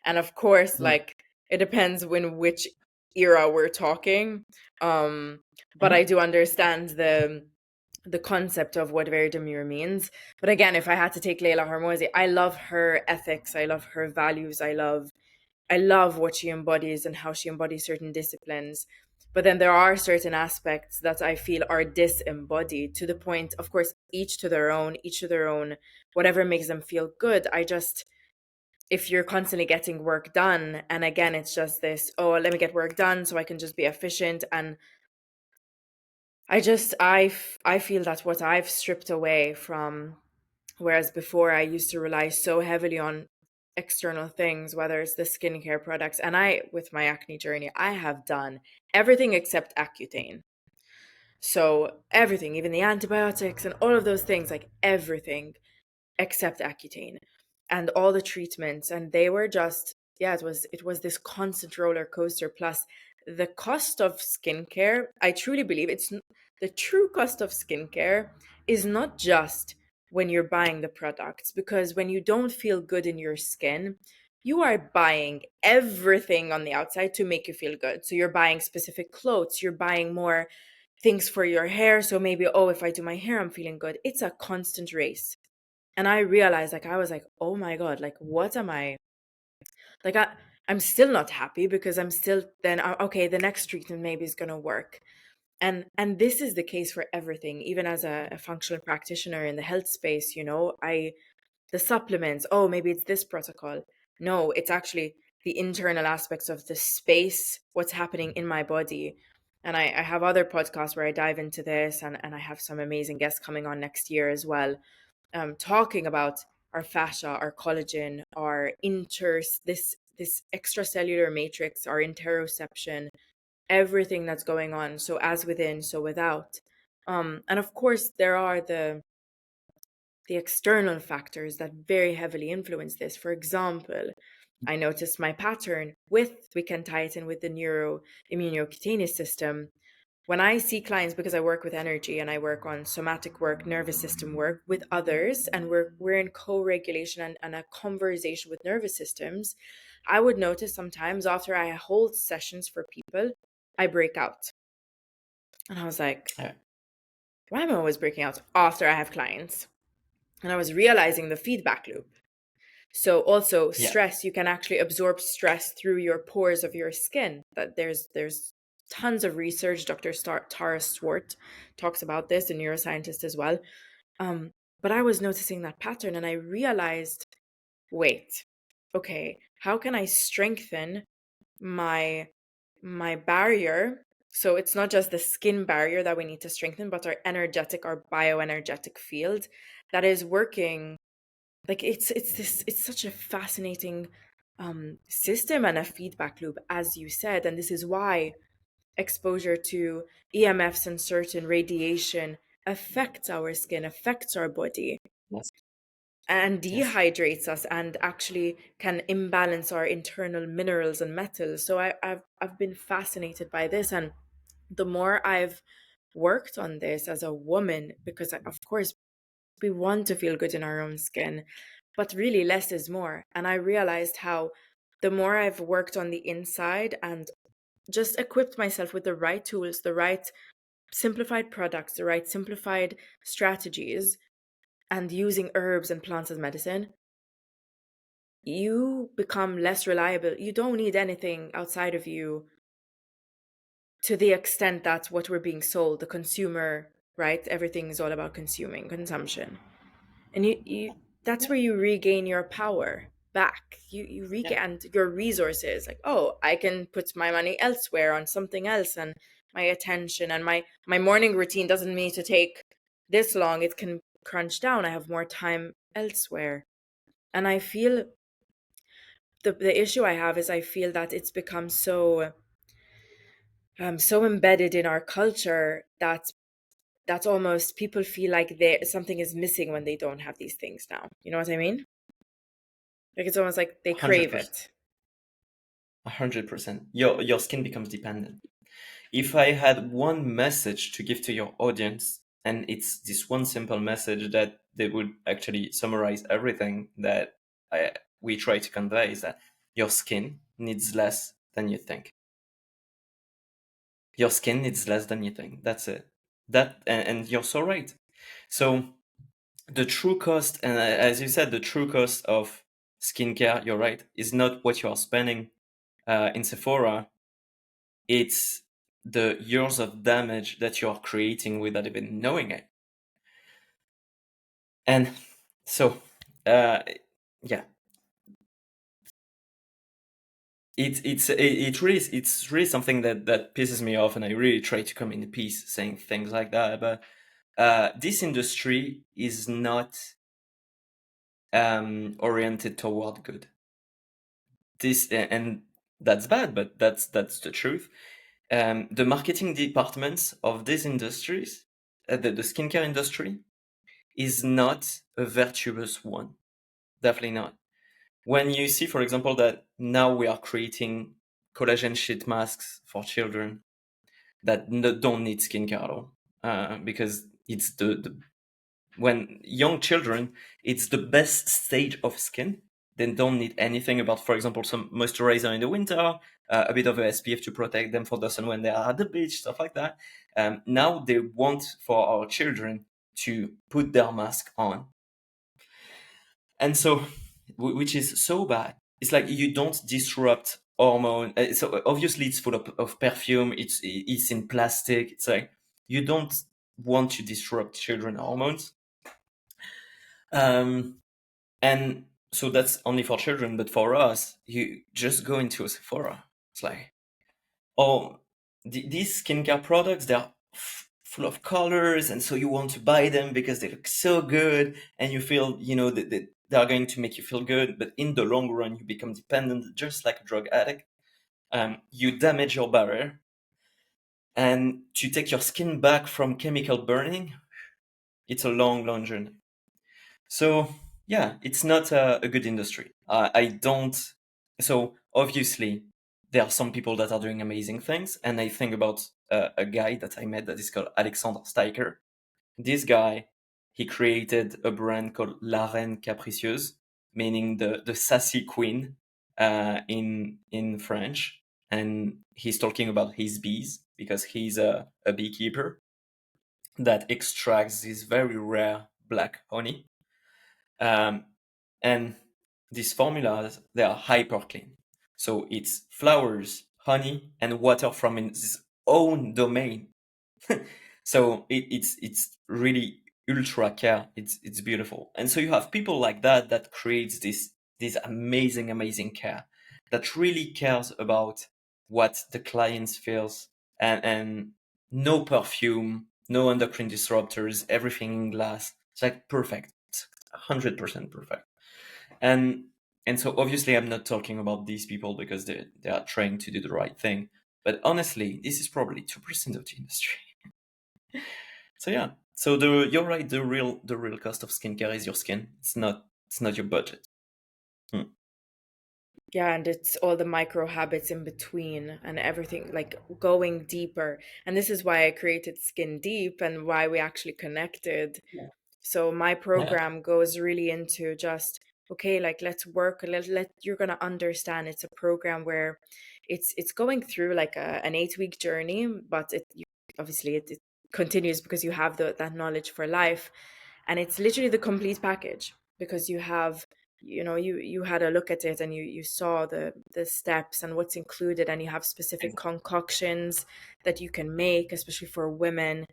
And of course, Mm. like it depends when which era we're talking. But I Mhm. do understand the concept of what very demure means. But again, if I had to take Leila Hormozi, I love her ethics, I love her values, I love what she embodies and how she embodies certain disciplines. But then there are certain aspects that I feel are disembodied to the point, of course, each to their own, whatever makes them feel good. If you're constantly getting work done, and again, it's just this, oh, let me get work done so I can just be efficient. And I feel that what I've stripped away from, whereas before I used to rely so heavily on external things, whether it's the skincare products, and with my acne journey, I have done everything except Accutane. So everything, even the antibiotics and all of those things, like everything except Accutane and all the treatments. And they were just, yeah, it was this constant roller coaster. Plus the cost of skincare, I truly believe the true cost of skincare is not just when you're buying the products, because when you don't feel good in your skin, you are buying everything on the outside to make you feel good. So you're buying specific clothes, you're buying more things for your hair. So maybe, oh, if I do my hair, I'm feeling good. It's a constant race. And I realized, like, I was like, oh my God, like, what am I? Like, I'm still not happy because I'm still then, okay, the next treatment maybe is going to work. And this is the case for everything, even as a functional practitioner in the health space, the supplements, oh, maybe it's this protocol. No, it's actually the internal aspects of the space, what's happening in my body. And I have other podcasts where I dive into this, and I have some amazing guests coming on next year as well, talking about our fascia, our collagen, our this extracellular matrix, our interoception, everything that's going on. So as within, so without. And of course, there are the external factors that very heavily influence this. For example, I noticed my pattern we can tie it in with the neuroimmuno-subcutaneous system. When I see clients, because I work with energy and I work on somatic work, nervous system work with others, and we're in co-regulation and a conversation with nervous systems, I would notice sometimes after I hold sessions for people, I break out. And I was like, Yeah. why am I always breaking out after I have clients? And I was realizing the feedback loop. So also Yeah. stress, you can actually absorb stress through your pores of your skin. That there's tons of research. Dr. Tara Swart talks about this, a neuroscientist as well. But I was noticing that pattern and I realized, wait, okay, how can I strengthen my my barrier? So it's not just the skin barrier that we need to strengthen, but our bioenergetic field that is working. Like it's such a fascinating system and a feedback loop, as you said. And this is why exposure to EMFs and certain radiation affects our skin, affects our body, Yes. and Yes. dehydrates us, and actually can imbalance our internal minerals and metals. So I've been fascinated by this, and the more I've worked on this as a woman, because of course we want to feel good in our own skin, but really less is more. And I realized how the more I've worked on the inside and just equipped myself with the right tools, the right simplified products, the right simplified strategies, and using herbs and plants as medicine, you become less reliable. You don't need anything outside of you, to the extent that what we're being sold, the consumer, right? Everything is all about consuming, consumption. And you that's Yeah. where you regain your power back. You Yeah. regain and your resources, like, oh, I can put my money elsewhere on something else, and my attention, and my morning routine doesn't need to take this long. It can crunch down. I have more time elsewhere. And I feel the issue I have is I feel that it's become so embedded in our culture that that's almost people feel like something is missing when they don't have these things now. You know what I mean? Like it's almost like they crave 100%. it. 100%. Your skin becomes dependent. If I had one message to give to your audience, and it's this one simple message that they would actually summarize everything that we try to convey, is that your skin needs less than you think. Your skin needs less than you think. That's it. And you're so right. So the true cost, and as you said, the true cost of skincare, you're right, is not what you are spending in Sephora. It's the years of damage that you're creating without even knowing it. And so, yeah, it's really something that pisses me off, and I really try to come into peace saying things like that. But this industry is not oriented toward good. And that's bad, but that's the truth. The marketing departments of these industries, the skincare industry, is not a virtuous one. Definitely not. When you see, for example, that now we are creating collagen sheet masks for children that don't need skincare at all, because it's when young children, it's the best stage of skin. They don't need anything about, for example, some moisturizer in the winter, a bit of a SPF to protect them for the sun when they are at the beach, stuff like that. Now they want for our children to put their mask on. And so, which is so bad. It's like you don't disrupt hormone. So obviously it's full of perfume. It's in plastic. It's like you don't want to disrupt children hormones. And so that's only for children, but for us, you just go into a Sephora. It's like, oh, these skincare products, they're full of colors, and so you want to buy them because they look so good, and you feel, that they are going to make you feel good, but in the long run, you become dependent, just like a drug addict. You damage your barrier, and to take your skin back from chemical burning, it's a long, long journey. So yeah, it's not a good industry. I don't. So obviously, there are some people that are doing amazing things, and I think about a guy that I met that is called Alexandre Gimenez. This guy, he created a brand called La Reine Capricieuse, meaning the sassy queen in French, and he's talking about his bees because he's a beekeeper that extracts this very rare black honey. And these formulas, they are hyper clean. So it's flowers, honey, and water from its own domain. So it's really ultra care. It's beautiful. And so you have people like that creates this amazing care that really cares about what the clients feels, and no perfume, no endocrine disruptors, everything in glass. It's like perfect. It's 100% perfect. And and so obviously I'm not talking about these people because they are trying to do the right thing. But honestly, this is probably 2% of the industry. So yeah. So you're right, the real cost of skincare is your skin. It's not your budget. Hmm. Yeah, and it's all the micro habits in between and everything, like going deeper. And this is why I created Skin Deep and why we actually connected. So my Yeah. program goes really into just, okay, like let's work, let you're gonna understand it's a program where it's going through like an 8 week journey, but obviously it continues because you have that knowledge for life. And it's literally the complete package because you have, you had a look at it and you saw the steps and what's included, and you have specific concoctions that you can make, especially for women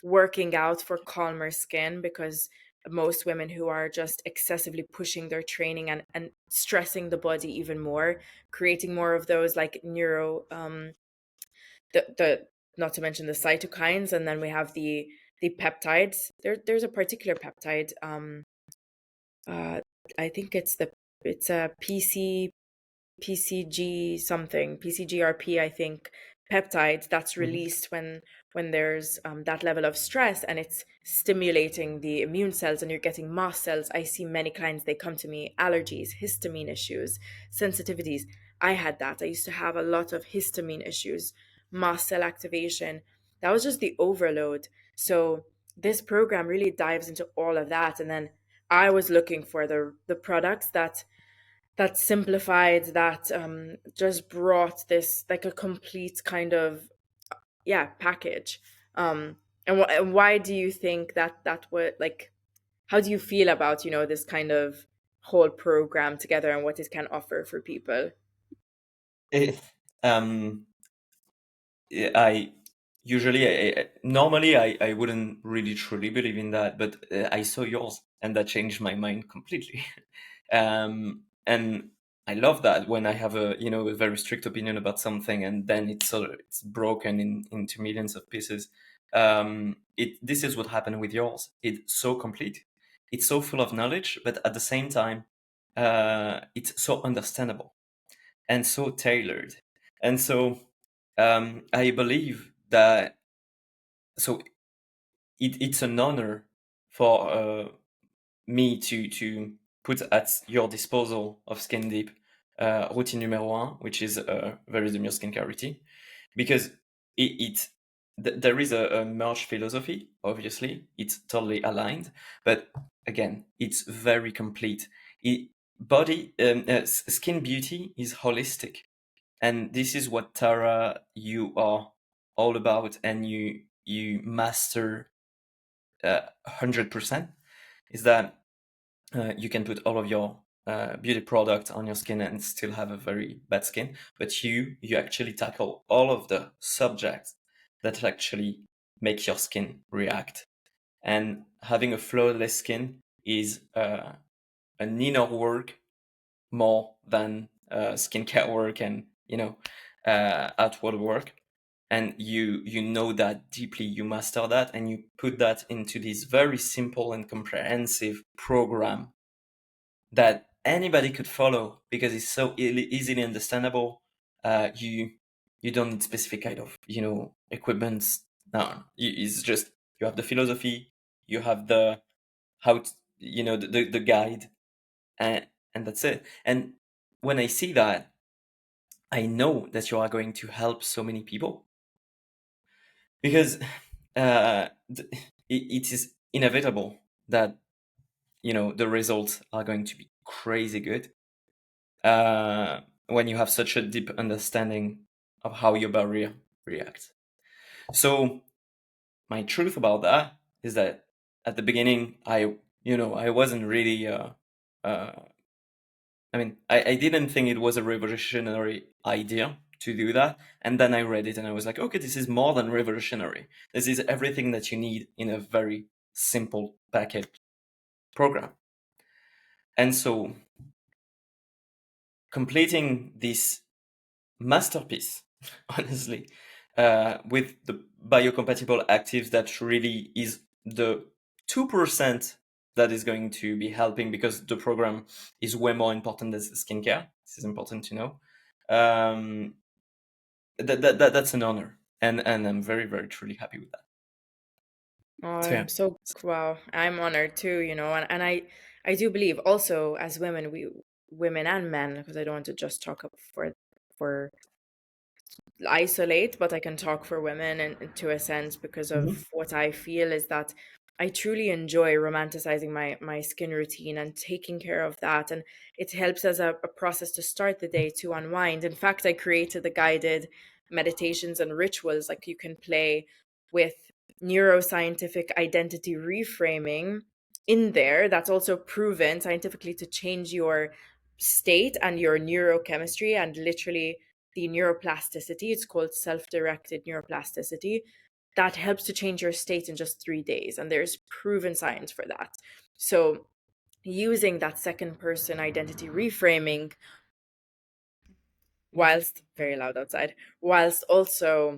working out for calmer skin, because most women who are just excessively pushing their training and stressing the body even more, creating more of those like the not to mention the cytokines, and then we have the peptides. There's a particular peptide uh, I think it's a PCG something, PCGRP, I think, peptide that's Mhm. released when there's that level of stress, and it's stimulating the immune cells and you're getting mast cells. I see many clients, they come to me, allergies, histamine issues, sensitivities. I had that. I used to have a lot of histamine issues, mast cell activation. That was just the overload. So this program really dives into all of that. And then I was looking for the products that simplified, that just brought this like a complete kind of, yeah, package. And why do you think that would, like, how do you feel about, this kind of whole program together and what it can offer for people? Eh, um, I usually, normally, I wouldn't really truly believe in that, but I saw yours, and that changed my mind completely. And I love that when I have a very strict opinion about something, and then it's broken into millions of pieces. This is what happened with yours. It's so complete, it's so full of knowledge, but at the same time, it's so understandable and so tailored. And so I believe that so it's an honor for me to put at your disposal of Skin Deep routine numéro 1, which is Very Demure skincare routine, because there is a merge philosophy. Obviously, it's totally aligned, but again, it's very complete. Skin beauty is holistic, and this is what, Tara, you are all about, and you master 100%. Is that you can put all of your beauty product on your skin and still have a very bad skin, but you actually tackle all of the subjects that actually make your skin react. And having a flawless skin is an inner work more than skincare work and outward work. And you know that deeply, you master that, and you put that into this very simple and comprehensive program that anybody could follow because it's so easily understandable. You don't need specific kind of equipment. No, it's just you have the philosophy, you have the how the guide, and that's it. And when I see that, I know that you are going to help so many people because it is inevitable that the results are going to be crazy good when you have such a deep understanding of how your body reacts. So my truth about that is that at the beginning, I wasn't really uh, I didn't think it was a revolutionary idea to do that. And then I read it and I was like, okay, this is more than revolutionary. This is everything that you need in a very simple package program. And so completing this masterpiece, honestly, with the biocompatible actives, that really is the 2% that is going to be helping, because the program is way more important than the skincare. This is important to know. That's an honor, and I'm very, very truly happy with that. Oh, So yeah. I'm so, wow, I'm honored too, and I do believe also, as women, women and men, because I don't want to just talk up for isolate, but I can talk for women, and to a sense, because Mhm. of what I feel is that I truly enjoy romanticizing my skin routine and taking care of that. And it helps as a process to start the day, to unwind. In fact, I created the guided meditations and rituals, like you can play with neuroscientific identity reframing in there. That's also proven scientifically to change your state and your neurochemistry and literally the neuroplasticity. It's called self-directed neuroplasticity. That helps to change your state in just 3 days. And there's proven science for that. So using that second person identity reframing, whilst very loud outside, whilst also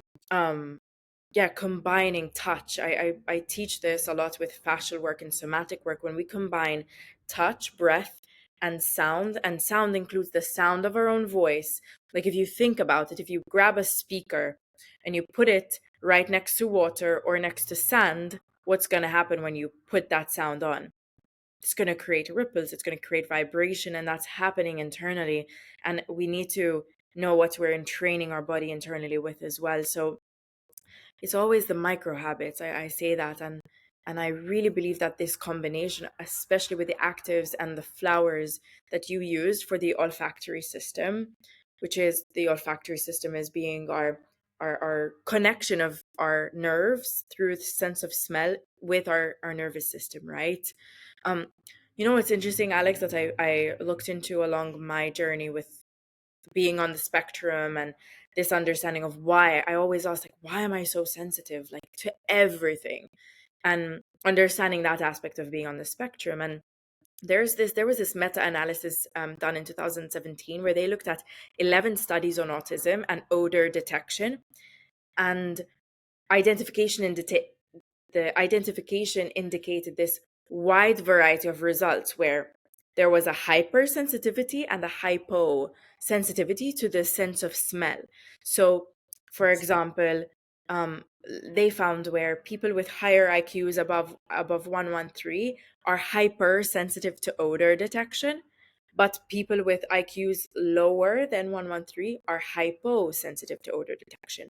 yeah, combining touch. I teach this a lot with fascial work and somatic work. When we combine touch, breath, and sound includes the sound of our own voice. Like if you think about it, if you grab a speaker and you put it right next to water or next to sand, what's going to happen when you put that sound on? It's going to create ripples, it's going to create vibration, and that's happening internally. And we need to know what we're entraining our body internally with as well. So it's always the micro habits. I say that, and I really believe that this combination, especially with the actives and the flowers that you use for the olfactory system, which is the olfactory system as being our connection of our nerves through the sense of smell with our nervous system, right? um it's interesting, Alex, that I looked into along my journey with being on the spectrum, and this understanding of why I always ask, like, why am I so sensitive, like, to everything, and understanding that aspect of being on the spectrum. And there was this meta-analysis done in 2017 where they looked at 11 studies on autism and odor detection and identification in the identification indicated this wide variety of results where there was a hypersensitivity and a hyposensitivity to the sense of smell. So, for example, um, they found where people with higher IQs above 113 are hypersensitive to odor detection, but people with IQs lower than 113 are hyposensitive to odor detection.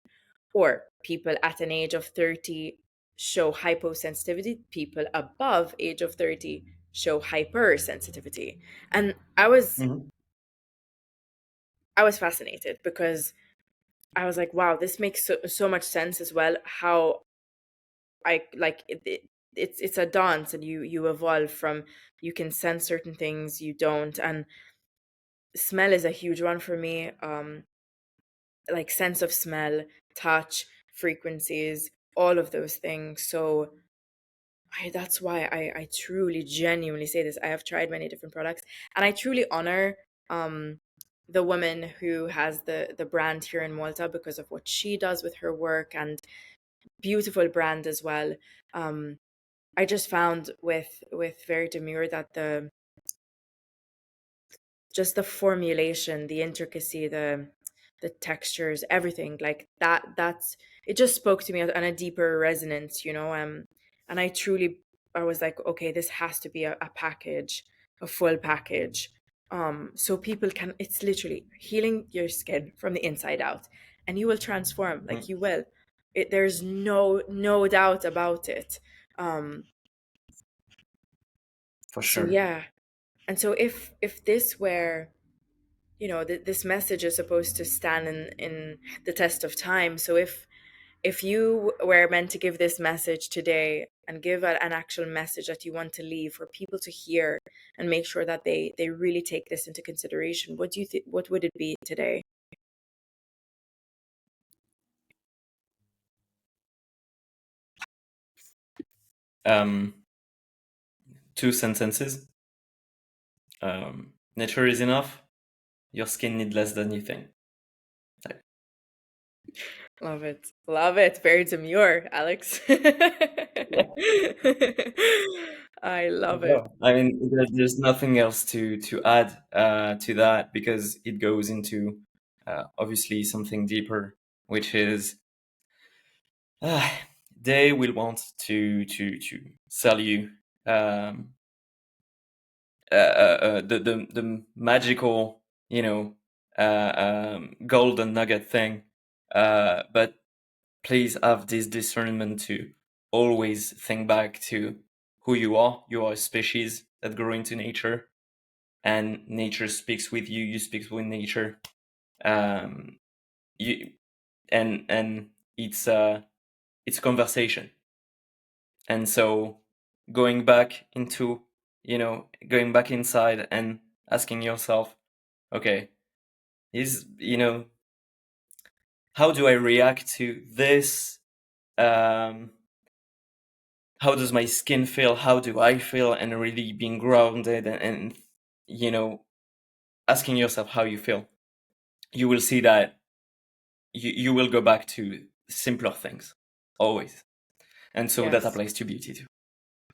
Or people at an age of 30 show hyposensitivity, people above age of 30 show hypersensitivity. And Mhm. I was fascinated because I was like, wow, this makes so much sense as well. How I like it's a dance, and you evolve from, you can sense certain things, you don't. And smell is a huge one for me. Like sense of smell, touch, frequencies, all of those things. So that's why I truly genuinely say this. I have tried many different products, and I truly honor um the woman who has the brand here in Malta because of what she does with her work, and beautiful brand as well. um I just found with Very Demure that the formulation, the intricacy, the textures, everything like that's it just spoke to me on a deeper resonance, and I was like, okay, this has to be a package, a full package. So people can, it's literally healing your skin from the inside out, and you will transform, like Mm, you will. There's no doubt about it. um for so sure. yeah. And so if this were, this message is supposed to stand in the test of time. So if you were meant to give this message today and give an actual message that you want to leave for people to hear and make sure that they really take this into consideration, what do you think, what would it be today? Um, Two sentences. Nature is enough. Your skin need less than you think. Like, Love it, love it. Very demure, Alex. yeah, I love it. no, I mean, there's nothing else to add to that because it goes into obviously something deeper, which is uh, they will want to sell you um, the magical, golden nugget thing, but please have this discernment to always think back to who you are. You are a species that grow into nature, and nature speaks with you. You speak with nature. Um, you and it's conversation. And so going back inside and asking yourself, okay, is how do I react to this? Um, how does my skin feel? How do I feel? And really being grounded and you know asking yourself how you feel. You will see that you will go back to simpler things. always. And so that Yes. applies to beauty too.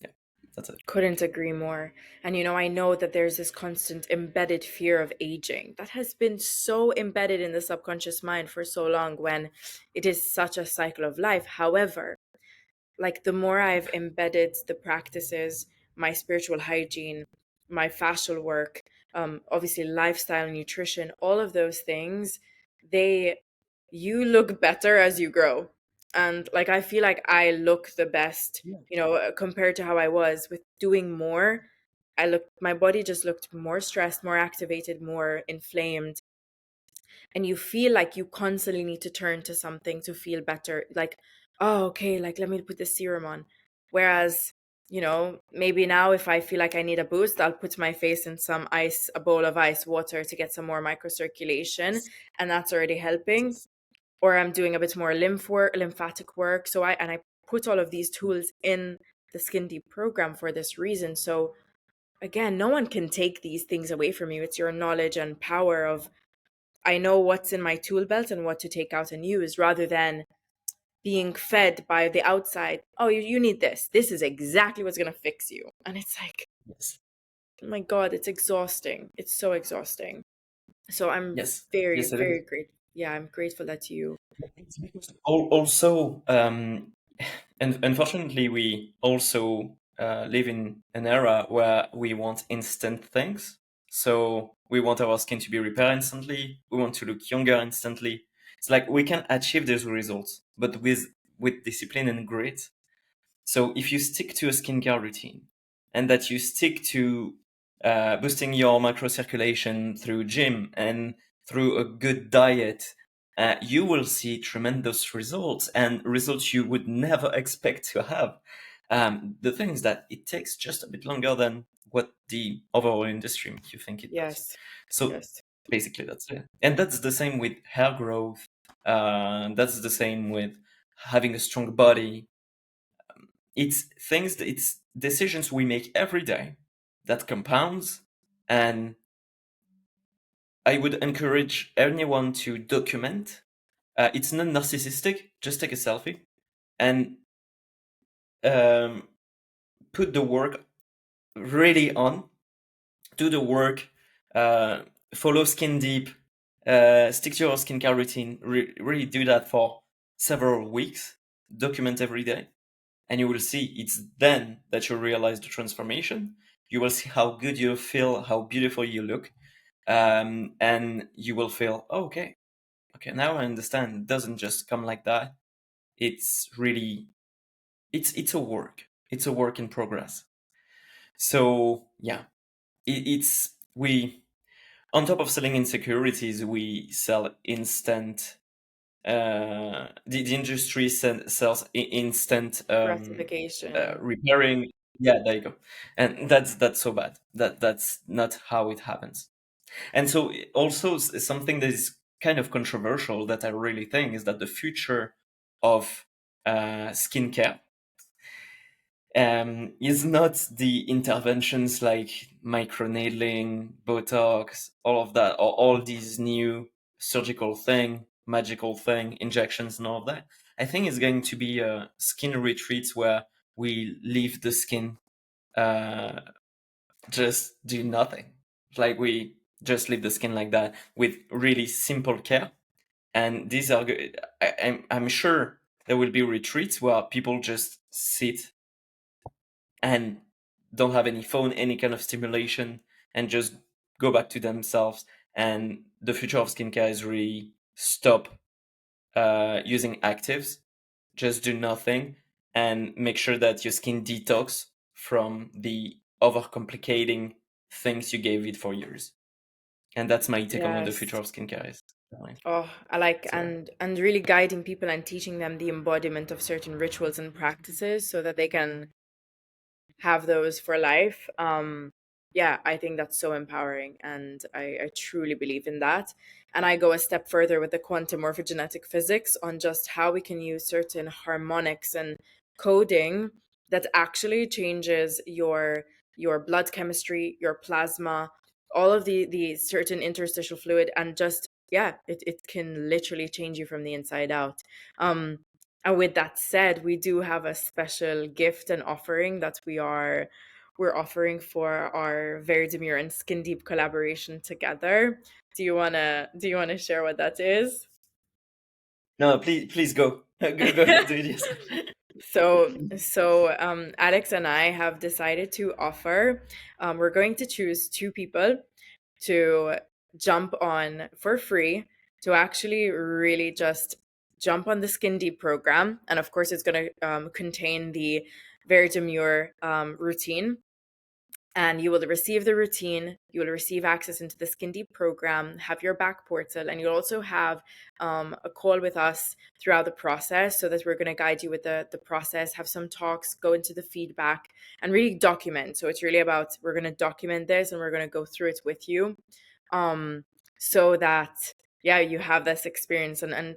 Yeah, that's it. Couldn't agree more. And I know that there's this constant embedded fear of aging that has been so embedded in the subconscious mind for so long when it is such a cycle of life. However, like the more I've embedded the practices, my spiritual hygiene, my fascial work, obviously lifestyle, nutrition, all of those things, they you look better as you grow. And like I feel like I look the best, Yeah. compared to how I was with doing more. My body just looked more stressed, more activated, more inflamed, and you feel like you constantly need to turn to something to feel better, like, oh, okay, like let me put this serum on. Whereas, maybe now if I feel like I need a boost, I'll put my face in some ice, a bowl of ice water to get some more microcirculation, Yes. and that's already helping. Yes. Or I'm doing a bit more lymphatic work, so I put all of these tools in the Skin Deep program for this reason. So again, no one can take these things away from you. It's your knowledge and power of, I know what's in my tool belt and what to take out and use, rather than being fed by the outside. Oh, you need this. This is exactly what's going to fix you. And it's like, Yes. oh my God, it's exhausting. It's so exhausting. So I'm Yes. very, Yes, it is. very great. Yeah, I'm grateful that you. It's because also, and unfortunately, we also live in an era where we want instant things. So we want our skin to be repaired instantly. We want to look younger instantly. It's like we can achieve those results, but with discipline and grit. So if you stick to a skincare routine and that you stick to boosting your microcirculation through gym and through a good diet, you will see tremendous results and results you would never expect to have. The thing is that it takes just a bit longer than what the overall industry makes you think it does. Yes, So yes, basically, that's it. And that's the same with hair growth. That's the same with having a strong body. It's decisions we make every day that compounds, and I would encourage anyone to document. It's not narcissistic. Just take a selfie and um, put the work really on. Do the work. Uh, Follow Skin Deep. Stick to your skincare routine. Really do that for several weeks. Document every day, and you will see it's then that you realize the transformation. You will see how good you feel, how beautiful you look, and you will feel, oh, okay, now I understand. It doesn't just come like that. It's really, it's a work. It's a work in progress. So yeah, it's we on top of selling insecurities, we sell instant. The industry sells instant gratification. repairing. Yeah, there you go. And that's so bad. That's not how it happens. And so also something that is kind of controversial that I really think is that the future of skincare is not the interventions like microneedling, Botox, all of that, or all these new surgical thing, magical thing, injections and all of that. I think it's going to be skin retreats where we leave the skin, uh, just do nothing. Like we just leave the skin like that with really simple care. And these are good. I'm sure there will be retreats where people just sit and don't have any phone, any kind of stimulation, and just go back to themselves. And the future of skincare is really stop using actives, just do nothing, and make sure that your skin detox from the overcomplicating things you gave it for years. And that's my take on what the future Yes. of skincare is. Oh, I like, So yeah. and really guiding people and teaching them the embodiment of certain rituals and practices so that they can have those for life. Yeah, I think that's so empowering, and I truly believe in that. And I go a step further with the quantum morphogenetic physics on just how we can use certain harmonics and coding that actually changes your blood chemistry, your plasma, all of the certain interstitial fluid, and just, yeah, it can literally change you from the inside out. um And with that said, we do have a special gift and offering that we're offering for our Very Demure and Skin Deep collaboration together. Do you wanna share what that is? No, please go. Go ahead, do it yourself. So Alex and I have decided to offer. We're going to choose two people to jump on for free to actually really just jump on the Skin Deep program, and of course, it's going to contain the Very Demure routine, and you will receive the routine, you will receive access into the Skin Deep program, have your back portal, and you'll also have a call with us throughout the process, so that we're going to guide you with the process, have some talks, go into the feedback, and really document. So it's really about, we're going to document this and we're going to go through it with you, so that, yeah, you have this experience. And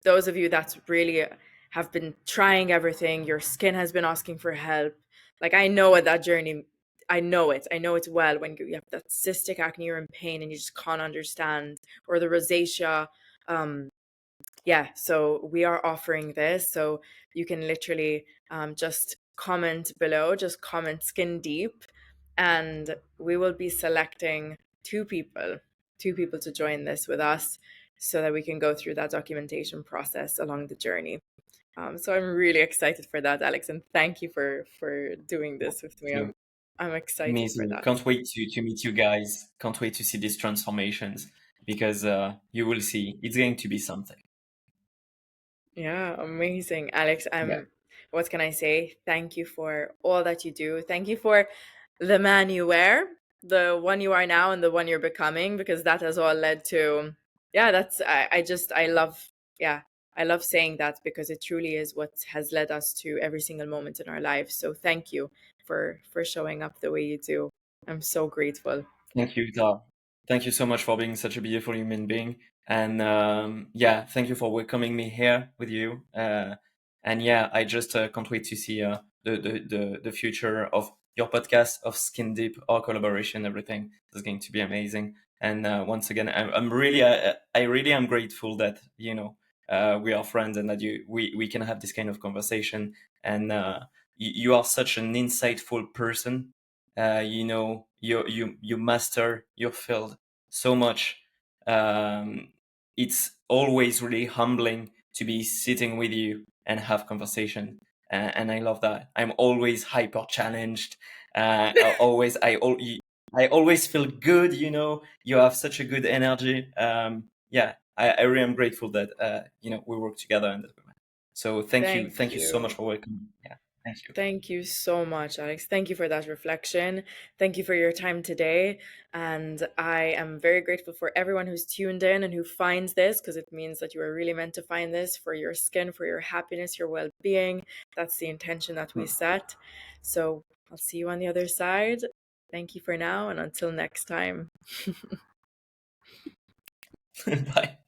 those of you that really have been trying everything, your skin has been asking for help. Like, I know what that journey, I know it. I know it well. When you have that cystic acne, you're in pain and you just can't understand, or the rosacea. Yeah, so we are offering this. So you can literally just comment below, just comment Skin Deep, and we will be selecting two people to join this with us so that we can go through that documentation process along the journey. So I'm really excited for that, Alex, and thank you for doing this with me. You. I'm Me excited for too. that. Can't wait to meet you guys. Can't wait to see these transformations because you will see it's going to be something. Yeah, amazing, Alex. Yeah. What can I say? Thank you for all that you do. Thank you for the man you were, the one you are now, and the one you're becoming, because that has all led to, yeah, that's, I love, yeah, I love saying that because it truly is what has led us to every single moment in our lives. So thank you for showing up the way you do. I'm so grateful. Thank you, Tar. Thank you so much for being such a beautiful human being. And yeah, thank you for welcoming me here with you. And yeah, I just can't wait to see the future of your podcast, of Skin Deep, our collaboration, everything is going to be amazing. And once again, I'm really, I really am grateful that, you know, we are friends and that we can have this kind of conversation. And you are such an insightful person. You know, you master your field so much. It's always really humbling to be sitting with you and have conversation, and I love that. I'm always hyper challenged. I always feel good. You know, you have such a good energy. Yeah, I really am grateful that you know, we work together in that way. So Thank thank you so much you. for welcoming. Yeah, thank you. Thank you so much, Alex. Thank you for that reflection. Thank you for your time today. And I am very grateful for everyone who's tuned in and who finds this, because it means that you are really meant to find this for your skin, for your happiness, your well being. That's the intention that we set. So I'll see you on the other side. Thank you for now. And until next time. Bye.